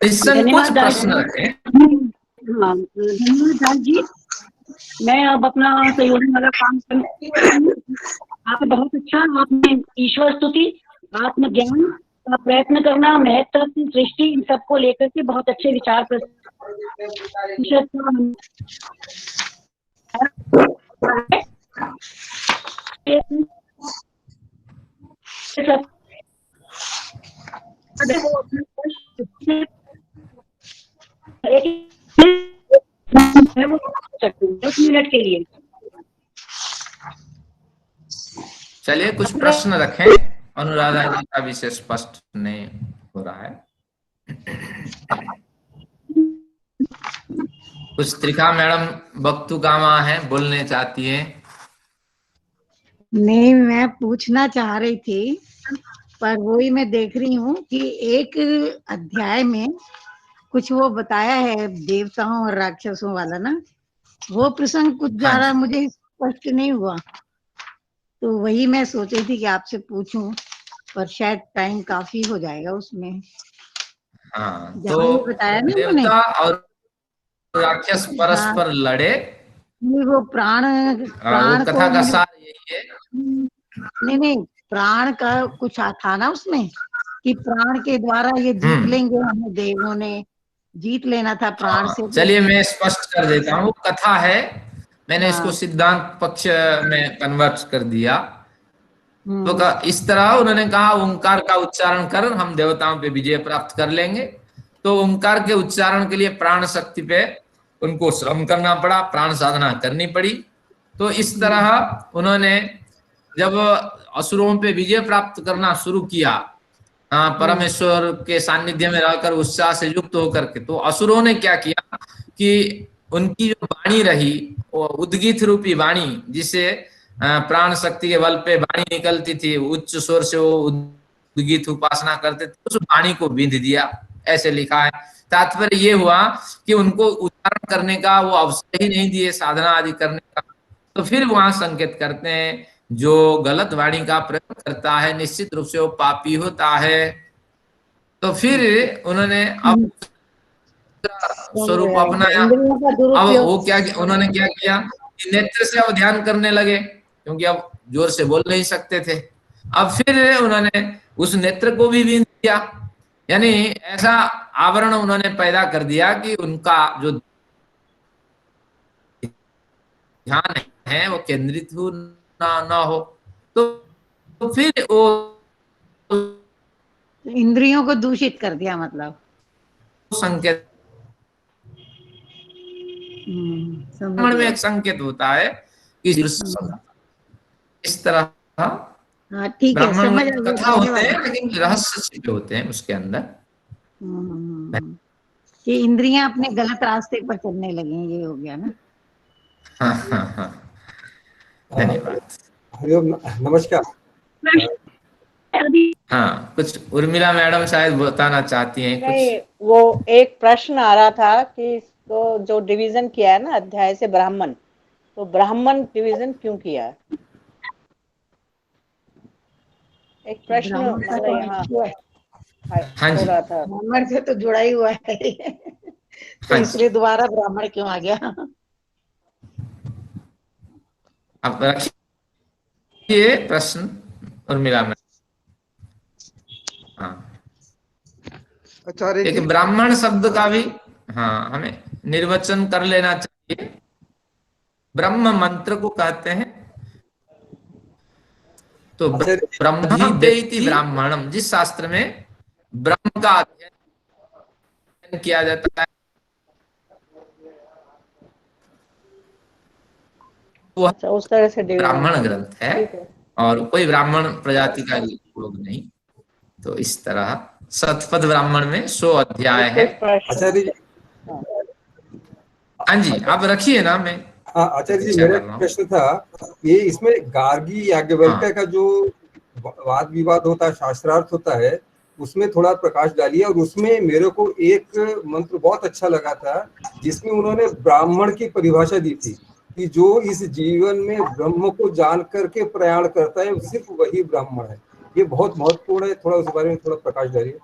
कुछ प्रश्न रखें। हाँ, धन्यवाद जी। मैं अब अपना सहयोगी वाला काम करती। आप बहुत अच्छा, आपने ईश्वर स्तुति, आत्मज्ञान का प्रयत्न करना, महत्व, सृष्टि, इन सबको लेकर के बहुत अच्छे विचार मिनट के लिए। चलिए कुछ प्रश्न रखें। अनुराधा जी का विषय स्पष्ट नहीं हो रहा है। कुछ त्रिखा मैडम बक्तुकामा है, बोलने चाहती है। नहीं, मैं पूछना चाह रही थी, पर वही मैं देख रही हूँ कि एक अध्याय में कुछ वो बताया है देवताओं और राक्षसों वाला ना, वो प्रसंग कुछ ज्यादा मुझे स्पष्ट नहीं हुआ, तो वही मैं सोच रही थी कि आपसे पूछूं, पर शायद टाइम काफी हो जाएगा उसमें। हाँ, तो बताया ना देवता और राक्षस परस्पर लड़े नहीं, वो प्राण वो प्राण कथा को का मैंने, सार यही है। नहीं नहीं, प्राण का कुछ था ना उसमें, कि प्राण के द्वारा ये जीत लेंगे, हमें देवों ने जीत लेना था प्राण से। चलिए मैं स्पष्ट कर देता हूँ, कथा है, मैंने इसको हाँ। सिद्धांत पक्ष में कन्वर्ट कर दिया। तो हम्म। इस तरह उन्होंने कहा ओंकार का उच्चारण कर हम देवताओं पे विजय प्राप्त कर लेंगे। तो ओंकार के उच्चारण के लिए प्राण शक्ति पे उनको श्रम करना पड़ा, प्राण साधना करनी पड़ी। तो इस तरह उन्होंने जब असुरों पे विजय प्राप्त करना शुरू किया, परमेश्वर के सानिध्य में रहकर उत्साह से युक्त होकर के, तो असुरों ने क्या किया कि उनकी जो वाणी रही, वो उद्गीत रूपी वाणी, जिसे प्राण शक्ति के बल पे वाणी निकलती थी, उच्च स्वर से वो उद्गीत उपासना करते थे, उस वाणी को बिंध दिया, ऐसे लिखा है। तात्पर्य ये हुआ कि उनको उच्चारण करने का वो अवसर ही नहीं दिए, साधना आदि करने का। तो फिर वहां संकेत करते हैं जो गलत वाणी का प्रयोग करता है निश्चित रूप से वो पापी होता है। तो फिर उन्होंने अब स्वरूप अपनाया। इंद्रियों का अब दुरुपयोग। वो क्या, उन्होंने क्या किया कि नेत्र से अब ध्यान करने लगे, क्योंकि अब जोर से बोल नहीं सकते थे। अब फिर उन्होंने उस नेत्र को भी बीन दिया, यानी ऐसा आवरण उन्होंने पैदा कर दिया कि उनका जो ध्यान है वो केंद्रित हो ना हो। तो फिर वो इंद्रियों को दूषित कर दिया मतलब। संकेत समझ ब्राह्मण में गए। एक संकेत होता है कि इस तरह हाँ ठीक है, ब्राह्मण समझ में आ गया, कथा होते धन्यवाद। हैं लेकिन रहस्य छिपे होते हैं उसके अंदर। कि इंद्रियां अपने गलत रास्ते पर चलने लगी, ये हो गया ना। हाँ हाँ हाँ, धन्यवाद। हरिओम, नमस्कार। हाँ, कुछ उर्मिला मैडम शायद बताना चाहती हैं नहीं, कुछ। वो एक प्रश्न आ रहा था कि इसको जो डिवीजन किया है ना अध्याय से ब्राह्मण, तो ब्राह्मण डिवीजन क्यों किया है? एक प्रश्न ब्राह्मण का मतलब तो यहाँ हुआ है। हाँ हो जी, रहा था। ब्राह्मण से तो जुड़ा ही हुआ है तो हाँ इसलिए जी, दोबारा ब्राह्मण क्यों आ गया? अब रखिए प्रश्न उर्मिला मैडम। हाँ, आचार्य एक जी, ब्राह्मण शब्द का भी हाँ हमें निर्वचन कर लेना चाहिए। ब्रह्म मंत्र को कहते हैं। तो आचार्य जी, ब्रह्म वेत्ति ब्राह्मणम, जिस शास्त्र में ब्रह्म का अध्ययन किया जाता है वो अच्छा, उस तरह से डिवीजन ब्राह्मण कर लो, ग्रंथ है, ठीक है। और कोई ब्राह्मण प्रजाति का लोग नहीं। तो इस तरह शतपथ ब्राह्मण में 100 अध्याय है। कोई प्रश्न? आचार्य जी, हाँ। हाँ जी, आप रखिए ना, मैं हाँ आचार्य जी, प्रतीक्षा मेरा कर एक रहा हूँ। प्रश्न था, ये इसमें गार्गी याज्ञवल्क्य हाँ का जो वाद विवाद होता है, शास्त्रार्थ होता है, उसमें थोड़ा प्रकाश डालिए। और उसमें मेरे को एक मंत्र बहुत अच्छा लगा था, जिसमें उन्होंने ब्राह्मण की परिभाषा दी थी कि जो इस जीवन में ब्रह्म को जान करके प्रयाण करता है सिर्फ वही ब्राह्मण है। ये बहुत महत्वपूर्ण है, थोड़ा उस बारे में थोड़ा प्रकाश डालिए।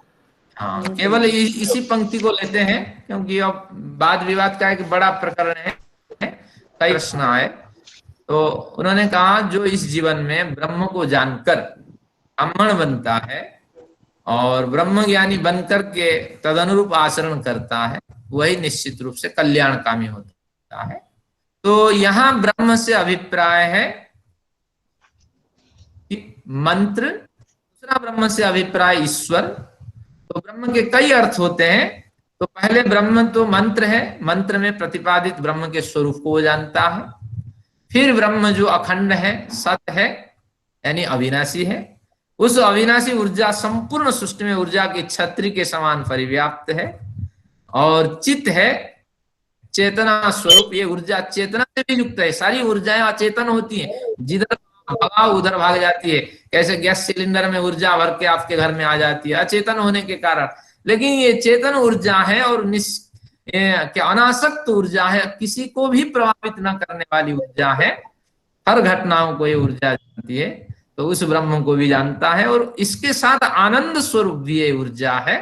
हाँ, केवल इसी पंक्ति को लेते हैं, क्योंकि अब वाद विवाद का एक बड़ा प्रकरण है, कई प्रश्न आए। तो उन्होंने कहा जो इस जीवन में ब्रह्म को जानकर ब्राह्मण बनता है और ब्रह्म ज्ञानी बनकर के तदनुरूप आचरण करता है, वही निश्चित रूप से कल्याणकामी होता है। तो यहाँ ब्रह्म से अभिप्राय है कि मंत्र, दूसरा ब्रह्म से अभिप्राय ईश्वर। तो ब्रह्म के कई अर्थ होते हैं। तो पहले ब्रह्म तो मंत्र है, मंत्र में प्रतिपादित ब्रह्म के स्वरूप को जानता है। फिर ब्रह्म जो अखंड है, सत है, यानी अविनाशी है, उस अविनाशी ऊर्जा संपूर्ण सृष्टि में ऊर्जा की छत्री के समान परिव्याप्त है। और चित्त है, चेतना स्वरूप, ये ऊर्जा चेतना से भी युक्त है। सारी ऊर्जाएं अचेतन होती हैं, जिधर भाग उधर भाग जाती है। कैसे गैस सिलेंडर में ऊर्जा भर के आपके घर में आ जाती है अचेतन होने के कारण, लेकिन ये चेतन ऊर्जा है और क्या अनासक्त ऊर्जा है, किसी को भी प्रभावित न करने वाली ऊर्जा है। हर घटनाओं को ये ऊर्जा जानती है। तो उस ब्रह्म को भी जानता है, और इसके साथ आनंद स्वरूप भी ये ऊर्जा है।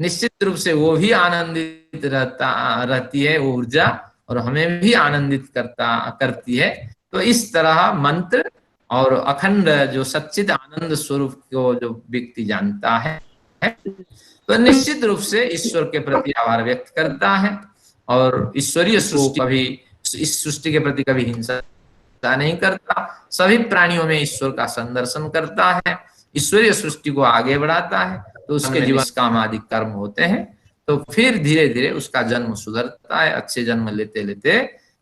निश्चित रूप से वो भी आनंदित रहती है वो ऊर्जा, और हमें भी आनंदित करती है। तो इस तरह मंत्र और अखंड जो सच्चिद आनंद स्वरूप को जो व्यक्ति जानता है तो निश्चित रूप से ईश्वर के प्रति आभार व्यक्त करता है और ईश्वरीय सृष्टि कभी, इस सृष्टि के प्रति कभी हिंसा नहीं करता, सभी प्राणियों में ईश्वर का संदर्शन करता है, ईश्वरीय सृष्टि को आगे बढ़ाता है। तो उसके जीवन काम आदि कर्म होते हैं, तो फिर धीरे धीरे उसका जन्म सुधरता है, अच्छे जन्म लेते लेते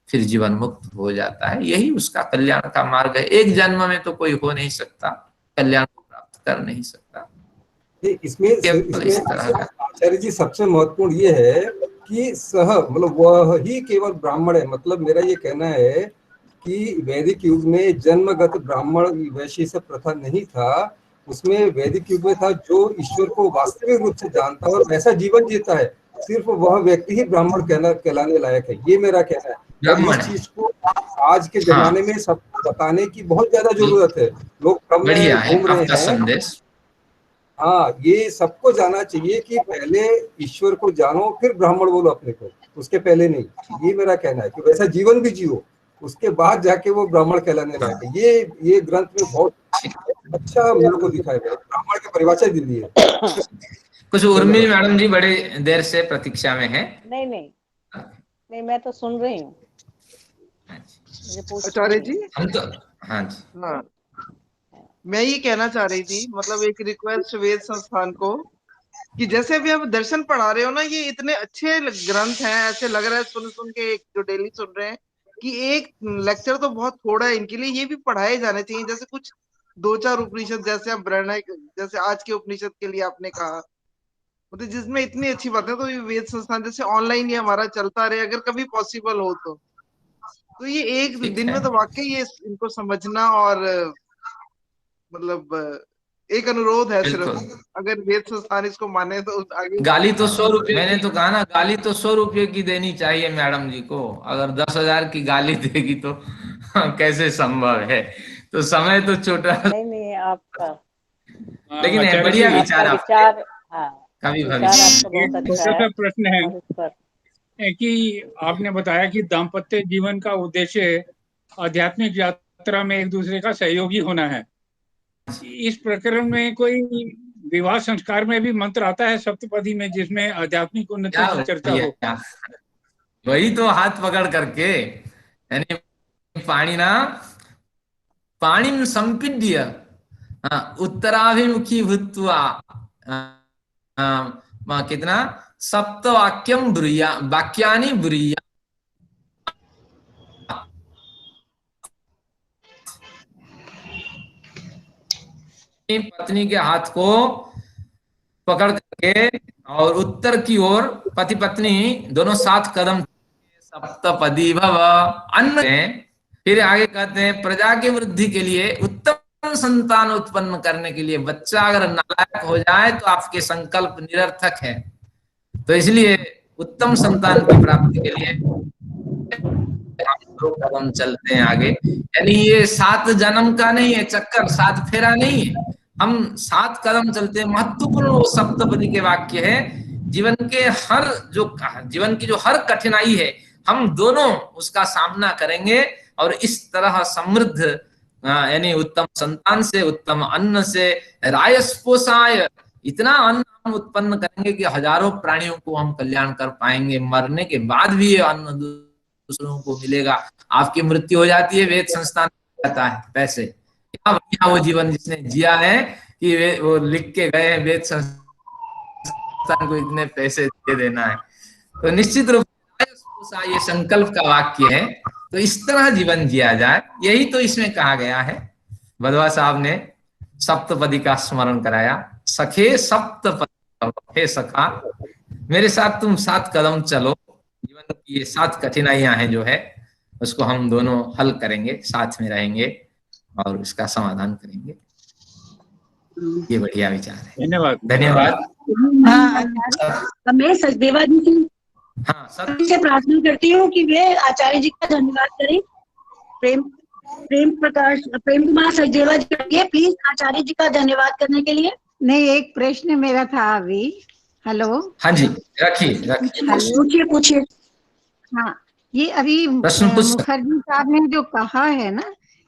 फिर जीवन मुक्त हो जाता है। यही उसका कल्याण का मार्ग है। एक जन्म में तो कोई हो नहीं सकता, कल्याण को प्राप्त कर नहीं सकता। इसमें आचार्य जी सबसे महत्वपूर्ण ये है कि मतलब वह ही केवल ब्राह्मण है। मतलब मेरा ये कहना है कि वैदिक युग में जन्मगत ब्राह्मण वैश्य सब प्रथा नहीं था, उसमें वैदिक युग में था जो ईश्वर को वास्तविक रूप से जानता है और ऐसा जीवन जीता है, सिर्फ वह व्यक्ति ही ब्राह्मण कहलाने लायक है। ये मेरा कहना है। इस चीज को आज के जमाने में सबको बताने की बहुत ज्यादा जरूरत है। लोग कम में घूम रहे हैं। हाँ, ये सबको जानना चाहिए कि पहले ईश्वर को जानो फिर ब्राह्मण बोलो अपने को, उसके पहले नहीं। ये मेरा कहना है कि वैसा जीवन भी जियो, उसके बाद जाके वो ब्राह्मण कहलाने लायक है। ये ग्रंथ में बहुत अच्छा मेरे को दिखाया गया, ब्राह्मण की परिभाषा दी है। कुछ उर्मिला मैडम जी बड़े देर से प्रतीक्षा में हैं। नहीं, मैं तो सुन रही हूँ। आचार्य जी, हम तो हाँ जी, हाँ, मैं ये कहना चाह रही थी, मतलब एक रिक्वेस्ट वेद संस्थान को कि जैसे अभी आप दर्शन पढ़ा रहे हो ना, ये इतने अच्छे ग्रंथ हैं, ऐसे लग रहा है सुन के जो डेली सुन रहे हैं कि एक लेक्चर तो बहुत थोड़ा है, इनके लिए ये भी पढ़ाए जाने चाहिए। जैसे कुछ 2-4 उपनिषद, जैसे आप जैसे आज के उपनिषद के लिए आपने कहा, मतलब जिसमें इतनी अच्छी बातें, तो ये वेद संस्थान जैसे ऑनलाइन ही हमारा चलता रहे अगर कभी पॉसिबल हो तो ये एक दिन में तो वाकई ये इनको समझना, और मतलब एक अनुरोध है सिर्फ, अगर वेद संस्थान इसको माने तो आगे। गाली तो 100 रुपये, मैंने तो कहा ना, गाली तो 100 रुपये की देनी चाहिए मैडम जी को। अगर 10,000 की गाली देगी तो कैसे संभव है। तो समय तो छोटा। नहीं आपका, लेकिन बढ़िया विचार कभी भविष्य। प्रश्न है कि आपने बताया कि दाम्पत्य जीवन का उद्देश्य आध्यात्मिक यात्रा में एक दूसरे का सहयोगी होना है। इस प्रकरण में कोई विवाह संस्कार में भी मंत्र आता है सप्तपदी में, जिसमें आध्यात्मिक उन्नति की चर्चा हो? वही तो हाथ पकड़ करके, यानी पाणिम संपीड्य उत्तराभिमुखी भूत्वा कितना सप्तवाक्यम वाक्यानि ब्रूया। पत्नी के हाथ को पकड़ करके और उत्तर की ओर पति पत्नी दोनों 7 कदम, सप्तपदी भव अन्न। फिर आगे कहते हैं प्रजा की वृद्धि के लिए, उत्तम संतान उत्पन्न करने के लिए। बच्चा अगर नालायक हो जाए तो आपके संकल्प निरर्थक है। तो इसलिए उत्तम संतान की प्राप्ति के लिए हम 2 कदम चलते हैं आगे। यानी ये 7 जन्म का नहीं है चक्कर, 7 फेरा नहीं है, हम 7 कदम चलते हैं। महत्वपूर्ण वो सप्तपदी के वाक्य है। जीवन की जो हर कठिनाई है, हम दोनों उसका सामना करेंगे और इस तरह समृद्ध, यानी उत्तम संतान से, उत्तम अन्न से, रायस्पोषाय, इतना अन्न हम उत्पन्न करेंगे कि हजारों प्राणियों को हम कल्याण कर पाएंगे। मरने के बाद भी ये अन्न दूसरों को मिलेगा। आपकी मृत्यु हो जाती है, वेद संस्थान जाता है पैसे। क्या बढ़िया वो जीवन जिसने जिया है कि वो लिख के गए हैं वेद संस्थान को इतने पैसे दे देना है। तो निश्चित रूप से ये संकल्प का वाक्य है। तो इस तरह जीवन जिया जाए, यही तो इसमें कहा गया है। बधवा साहब ने सप्तपदी का स्मरण कराया। सखे सप्तपदी, हे सखा मेरे साथ तुम 7 कदम चलो। जीवन की ये 7 कठिनाइयां हैं जो है, उसको हम दोनों हल करेंगे, साथ में रहेंगे और इसका समाधान करेंगे। ये बढ़िया विचार है। धन्यवाद। मैं सचदेवा जी से प्रार्थना करती हूँ कि वे आचार्य जी का धन्यवाद करें। प्रेम कुमार सचदेवा जी, प्लीज आचार्य जी का धन्यवाद करने के लिए। नहीं, एक प्रश्न मेरा था अभी। हेलो, हाँ जी, रखिए। पूछिए। हाँ, ये अभी प्रश्न पूछ सकते मुखर्जी साहब ने जो कहा है ना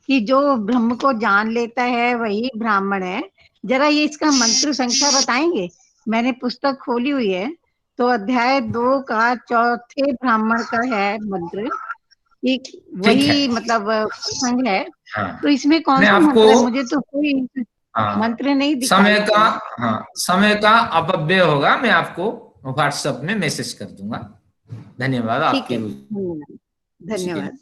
कि जो ब्रह्म को जान लेता है वही ब्राह्मण है, जरा ये इसका मंत्र संख्या बताएंगे? मैंने पुस्तक खोली हुई है, तो अध्याय 2 का चौथे ब्राह्मण का है मंत्र, एक ठीक है। वही मतलब संघ है। हाँ, तो इसमें कौन मैं सा आपको मंत्र है? मुझे तो कोई हाँ, मंत्र नहीं समय दिखाई का दिया। हाँ समय का अपव्यय होगा, मैं आपको व्हाट्सएप में मैसेज कर दूंगा। धन्यवाद ठीक आपकी है, रुचि के लिए। धन्यवाद।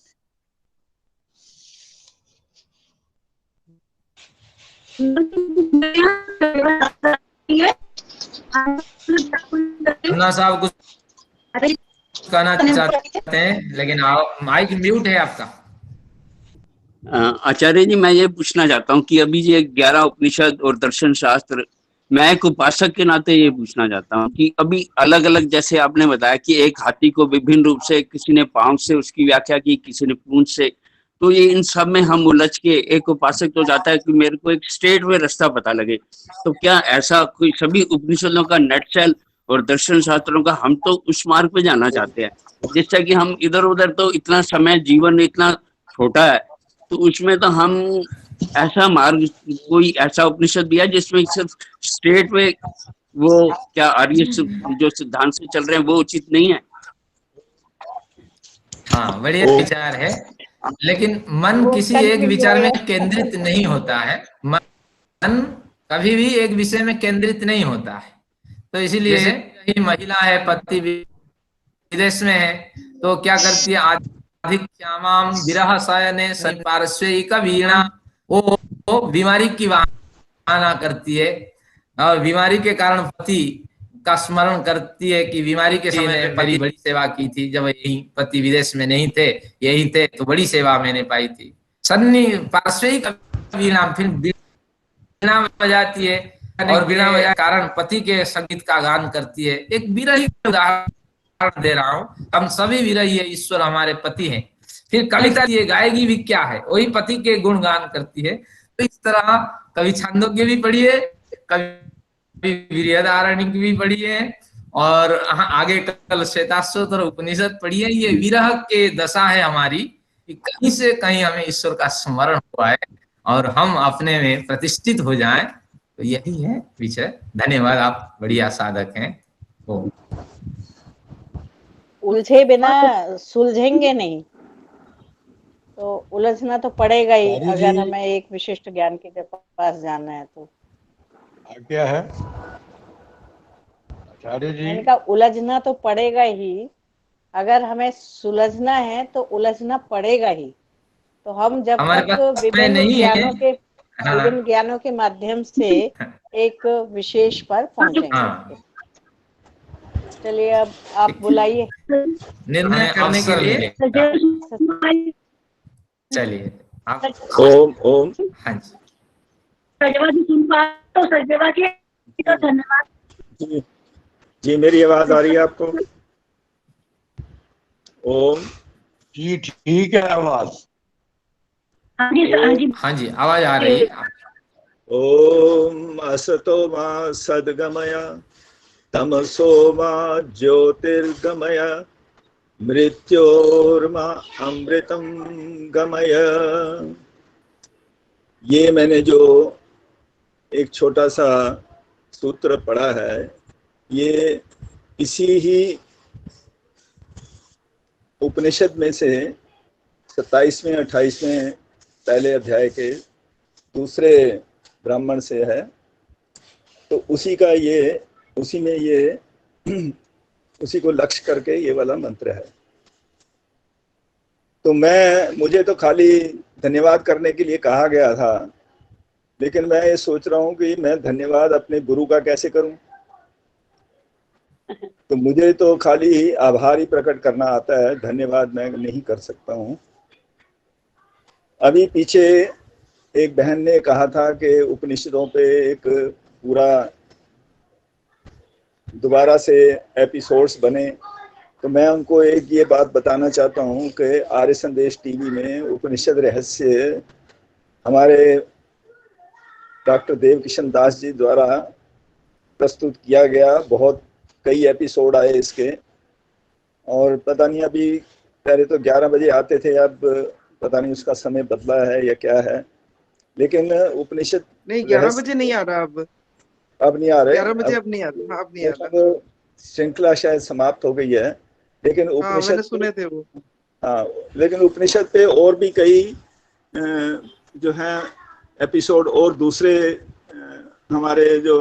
अन्ना साहब कुछ कहना चाहते हैं, लेकिन माइक म्यूट है आपका। आचार्य जी, मैं ये पूछना चाहता हूँ कि अभी ये 11 उपनिषद और दर्शन शास्त्र, मैं एक उपासक के नाते ये पूछना चाहता हूँ कि अभी अलग अलग, जैसे आपने बताया कि एक हाथी को विभिन्न रूप से, किसी ने पांव से उसकी व्याख्या की, किसी ने पूंछ से, तो ये इन सब में हम उलझ के, एक उपासक तो चाहता है कि मेरे को एक स्ट्रेट वे रास्ता पता लगे, तो क्या ऐसा कोई सभी उपनिषदों का नटशेल और दर्शन शास्त्रों का, हम तो उस मार्ग पे जाना चाहते हैं जिससे कि हम इधर उधर, तो इतना समय, जीवन इतना छोटा है, तो उसमें तो हम ऐसा मार्ग, कोई ऐसा उपनिषद दिया जिसमें सिर्फ स्ट्रेट वे, वो क्या आर्य जो सिद्धांत से चल रहे हैं वो उचित नहीं है? हाँ, बढ़िया विचार है, लेकिन मन किसी एक विचार में केंद्रित नहीं होता है। मन कभी भी एक विषय में केंद्रित नहीं होता है। तो इसीलिए जैसे महिला है, पति विदेश में है, तो क्या करती है, अधिक श्यामाम विरह शयने पार्श्विका वीणा, वो बीमारी की वाहना करती है, और बीमारी के कारण पति का स्मरण करती है कि बीमारी के समय में मेरी बड़ी सेवा की थी, जब यही पति विदेश में नहीं थे, यही थे, तो बड़ी सेवा मैंने पाई थी। सन्नी पार्श्विका वीणा, फिर वीणा बजाती है, और वीणा बजा कारण पति के संगीत का गान करती है। एक विरही उदाहरण दे रहा हूँ, हम सभी विरही है, ईश्वर हमारे पति हैं। फिर कविता ये गाएगी भी क्या है, वही पति के गुणगान करती है। तो इस तरह कभी छांदोग्य भी पढ़िए, कभी वीर्यधारणी की भी पढ़िए, और आगे कल श्वेताश्वतर उपनिषद पढ़िए। ये विरह के दशा है हमारी, कि कहीं से कहीं हमें ईश्वर का स्मरण हुआ है और हम अपने में प्रतिष्ठित हो जाएं, तो यही है विषय। धन्यवाद, आप बढ़िया साधक हैं। उलझे बिना सुलझेंगे नहीं, तो उलझना तो पड़ेगा ही अगर हमें एक विशिष्ट ज्ञान के पास जाना है तो। क्या है आचार्य जी? मैंने कहा उलझना तो पड़ेगा ही, अगर हमें सुलझना है तो उलझना पड़ेगा ही। तो हम जब तक विभिन्न ज्ञानों के माध्यम से एक विशेष पर पहुंचेंगे। चलिए, अब आप बुलाइए निर्णय करने के लिए। चलिए आप। ओम ओम। हाँ जी, धन्यवाद जी। मेरी आवाज आ रही है आपको? ओम जी, ठीक है आवाज? हाँ जी, आवाज आ रही है। ओम असतो मा सद्गमय, तमसो मा ज्योतिर्गमय, मृत्योर्मा अमृतम गमय। ये मैंने जो एक छोटा सा सूत्र पढ़ा है, ये इसी ही उपनिषद में से 27वें 28वें पहले अध्याय के दूसरे ब्राह्मण से है। तो उसी का ये, उसी में ये उसी को लक्ष्य करके ये वाला मंत्र है। तो मुझे तो खाली धन्यवाद करने के लिए कहा गया था, लेकिन मैं ये सोच रहा हूँ कि मैं धन्यवाद अपने गुरु का कैसे करूं। तो मुझे तो खाली आभार ही प्रकट करना आता है, धन्यवाद मैं नहीं कर सकता हूँ। अभी पीछे एक बहन ने कहा था कि उपनिषदों पे एक पूरा दोबारा से एपिसोड्स बने, तो मैं उनको एक ये बात बताना चाहता हूँ कि आर्य संदेश टीवी में उपनिषद रहस्य हमारे डॉक्टर देव किशन दास जी द्वारा प्रस्तुत किया गया। बहुत कई एपिसोड आए इसके, और पता नहीं अभी पहले तो 11 बजे आते थे, अब पता नहीं उसका समय बदला है या क्या है, लेकिन उपनिषद नहीं 11 बजे नहीं आ रहा अब नहीं आ रहे। 11 बजे अब नहीं आ रहा। अब नहीं आ रहा। मतलब श्रृंखला शायद समाप्त हो गई है, लेकिन हाँ, उपनिषद मैंने सुने थे वो। हाँ, लेकिन उपनिषद पे और भी कई जो है एपिसोड और दूसरे हमारे जो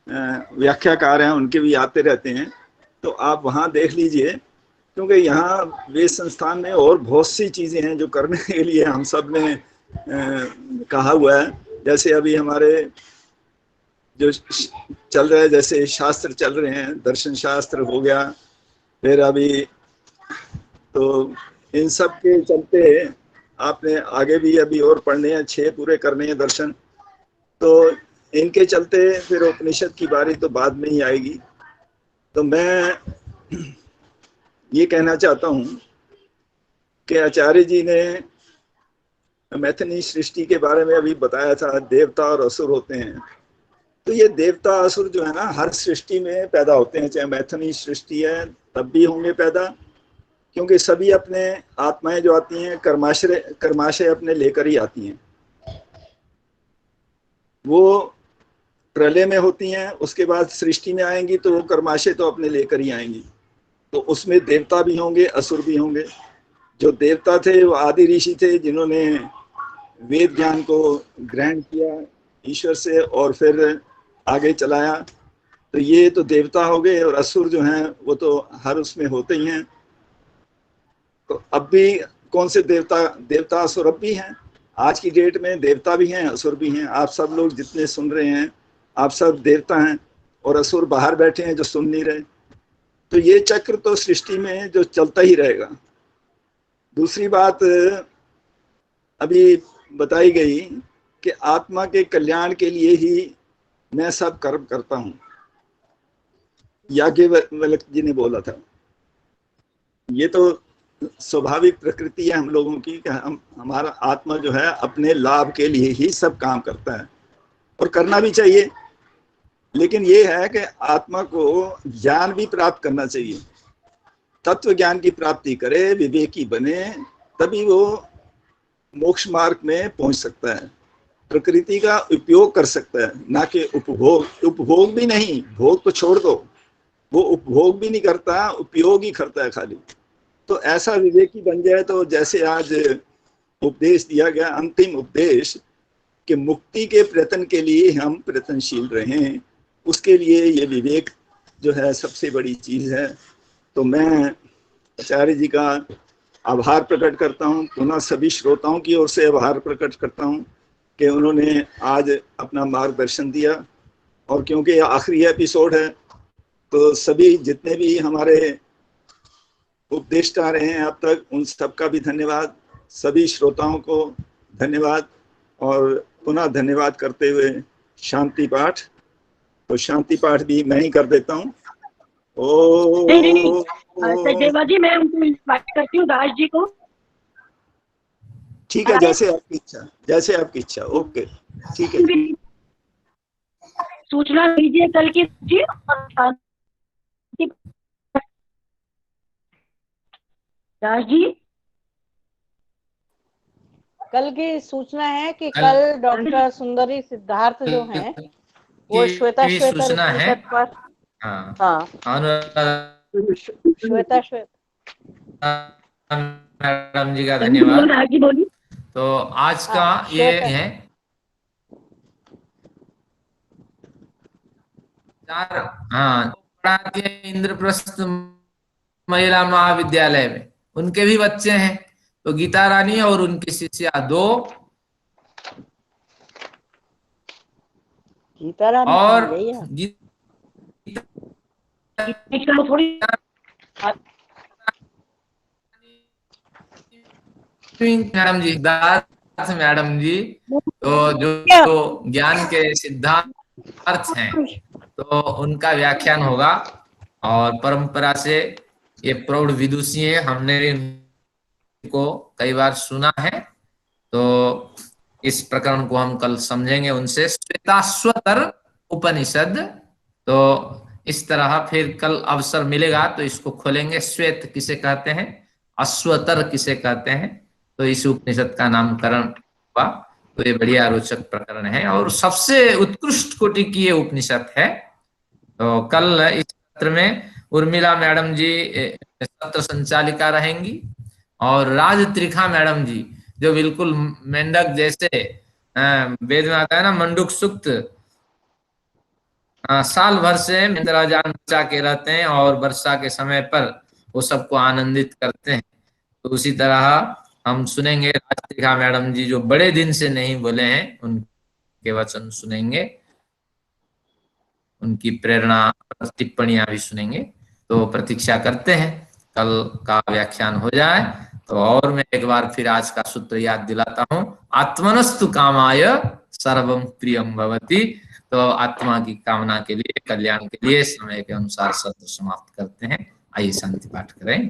व्याख्याकार हैं उनके भी आते रहते हैं, तो आप वहाँ देख लीजिए, क्योंकि यहाँ वेद संस्थान में और बहुत सी चीजें हैं जो करने के लिए हम सब ने कहा हुआ है। जैसे अभी हमारे जो चल रहा है, जैसे शास्त्र चल रहे हैं, दर्शन शास्त्र हो गया, फिर अभी तो इन सब के चलते आपने आगे भी अभी और पढ़ने हैं, 6 पूरे करने हैं दर्शन, तो इनके चलते फिर उपनिषद की बारी तो बाद में ही आएगी। तो मैं ये कहना चाहता हूँ कि आचार्य जी ने मैथिली सृष्टि के बारे में अभी बताया था, देवता और असुर होते हैं। तो ये देवता असुर जो है ना, हर सृष्टि में पैदा होते हैं, चाहे मैथिली सृष्टि है तब भी होंगे पैदा, क्योंकि सभी अपने आत्माएं जो आती हैं कर्माशय अपने लेकर ही आती हैं। वो प्रलय में होती हैं, उसके बाद सृष्टि में आएंगी तो वो कर्माशय तो अपने लेकर ही आएंगी। तो उसमें देवता भी होंगे, असुर भी होंगे। जो देवता थे वो आदि ऋषि थे, जिन्होंने वेद ज्ञान को ग्रहण किया ईश्वर से और फिर आगे चलाया, तो ये तो देवता हो गए। और असुर जो हैं वो तो हर उसमें होते ही हैं। तो अब भी कौन से देवता असुर अब भी हैं। आज की डेट में देवता भी हैं, असुर भी हैं। आप सब लोग जितने सुन रहे हैं, आप सब देवता हैं और असुर बाहर बैठे हैं जो सुन नहीं रहे। तो ये चक्र तो सृष्टि में जो चलता ही रहेगा। दूसरी बात अभी बताई गई कि आत्मा के कल्याण के लिए ही मैं सब कर्म करता हूं, याज्ञवल्क्य जी ने बोला था। ये तो स्वाभाविक प्रकृति है हम लोगों की कि हमारा आत्मा जो है अपने लाभ के लिए ही सब काम करता है, और करना भी चाहिए। लेकिन ये है कि आत्मा को ज्ञान भी प्राप्त करना चाहिए। तत्व ज्ञान की प्राप्ति करे, विवेकी बने, तभी वो मोक्ष मार्ग में पहुंच सकता है, प्रकृति का उपयोग कर सकता है, ना कि उपभोग भी नहीं। भोग तो छोड़ दो, वो उपभोग भी नहीं करता, उपयोग ही करता है खाली। तो ऐसा विवेकी बन जाए तो जैसे आज उपदेश दिया गया, अंतिम उपदेश, कि मुक्ति के प्रयत्न के लिए हम प्रयत्नशील रहें, उसके लिए ये विवेक जो है सबसे बड़ी चीज है। तो मैं आचार्य जी का आभार प्रकट करता हूँ, पुनः सभी श्रोताओं की ओर से आभार प्रकट करता हूँ कि उन्होंने आज अपना मार्गदर्शन दिया। और क्योंकि ये आखिरी एपिसोड है, तो सभी जितने भी हमारे उपदेष्टा रहे हैं अब तक, उन सबका भी धन्यवाद। सभी श्रोताओं को धन्यवाद, और पुनः धन्यवाद करते हुए शांति पाठ, तो शांति पाठ भी मैं ही कर देता हूँ। देवा जी, मैं उनको इनवाइट करती हूँ, दास जी को। ठीक है, जैसे आपकी इच्छा, जैसे आपकी इच्छा। ओके, ठीक है। सूचना दीजिए कल की जी। दास जी, कल की सूचना है कि कल डॉक्टर सुंदरी सिद्धार्थ जो हैं वो श्वेता सूचना है। पर हाँ श्वेता मैडम जी का धन्यवाद। तो आज का ये है के इंद्रप्रस्थ महिला महाविद्यालय में उनके भी बच्चे हैं, तो गीता रानी और उनकी शिष्या 2, गीता रानी और मैडम जी, दास मैडम जी, तो जो ज्ञान के सिद्धांत हैं, तो उनका व्याख्यान होगा। और परंपरा से ये प्रौढ़ विदुषी हैं, हमने इनको कई बार सुना है, तो इस प्रकरण को हम कल समझेंगे उनसे, श्वेताश्वतर उपनिषद। तो इस तरह फिर कल अवसर मिलेगा तो इसको खोलेंगे। श्वेत किसे कहते हैं अश्वतर किसे कहते हैं, तो इस उपनिषद का नामकरण हुआ। तो ये बढ़िया रोचक प्रकरण है और सबसे उत्कृष्ट कोटि की ये उपनिषद है। तो कल इस सत्र में उर्मिला मैडम जी सत्र संचालिका रहेंगी और राज त्रिखा मैडम जी, जो बिल्कुल मेंढक जैसे वेद में आता है ना, मंडूक सूक्त, साल भर से इंद्रजान बचा के रहते हैं और वर्षा के समय पर वो सबको आनंदित करते हैं। तो उसी तरह हम सुनेंगे राज त्रिखा मैडम जी, जो बड़े दिन से नहीं बोले हैं, उनके वचन सुनेंगे, उनकी प्रेरणा टिप्पणियां भी सुनेंगे। तो प्रतीक्षा करते हैं कल का व्याख्यान हो जाए। तो और मैं एक बार फिर आज का सूत्र याद दिलाता हूं, आत्मनस्तु कामाय सर्वम प्रियम भवति। तो आत्मा की कामना के लिए, कल्याण के लिए समय के अनुसार सत्र समाप्त करते हैं। आइए शांति पाठ करें।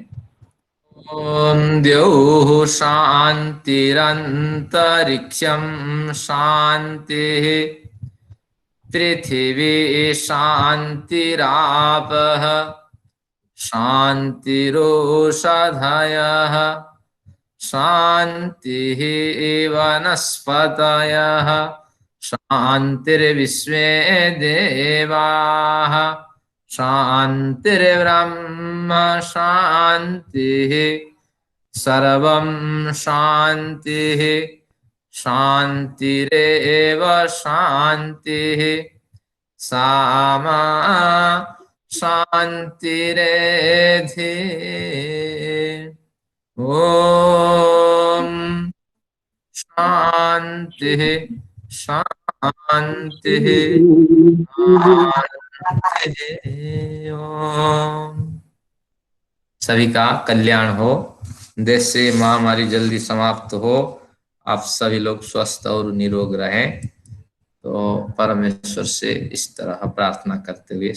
ओम द्यौः शान्तिरन्तरिक्षं शान्तिः, पृथिवी शान्तिरापः शान्तिरोषधयः शान्तिः वनस्पतयः शान्तिर्विश्वे देवाः शान्तिर्ब्रह्म शान्तिः सर्वं शान्तिः शान्तिरेव शान्तिः सामा शान्तिरेधि। ओम शान्तिः शान्तिः शान्तिः। ओम सभी का कल्याण हो, देश से महामारी जल्दी समाप्त हो, आप सभी लोग स्वस्थ और निरोग रहें। तो परमेश्वर से इस तरह प्रार्थना करते हुए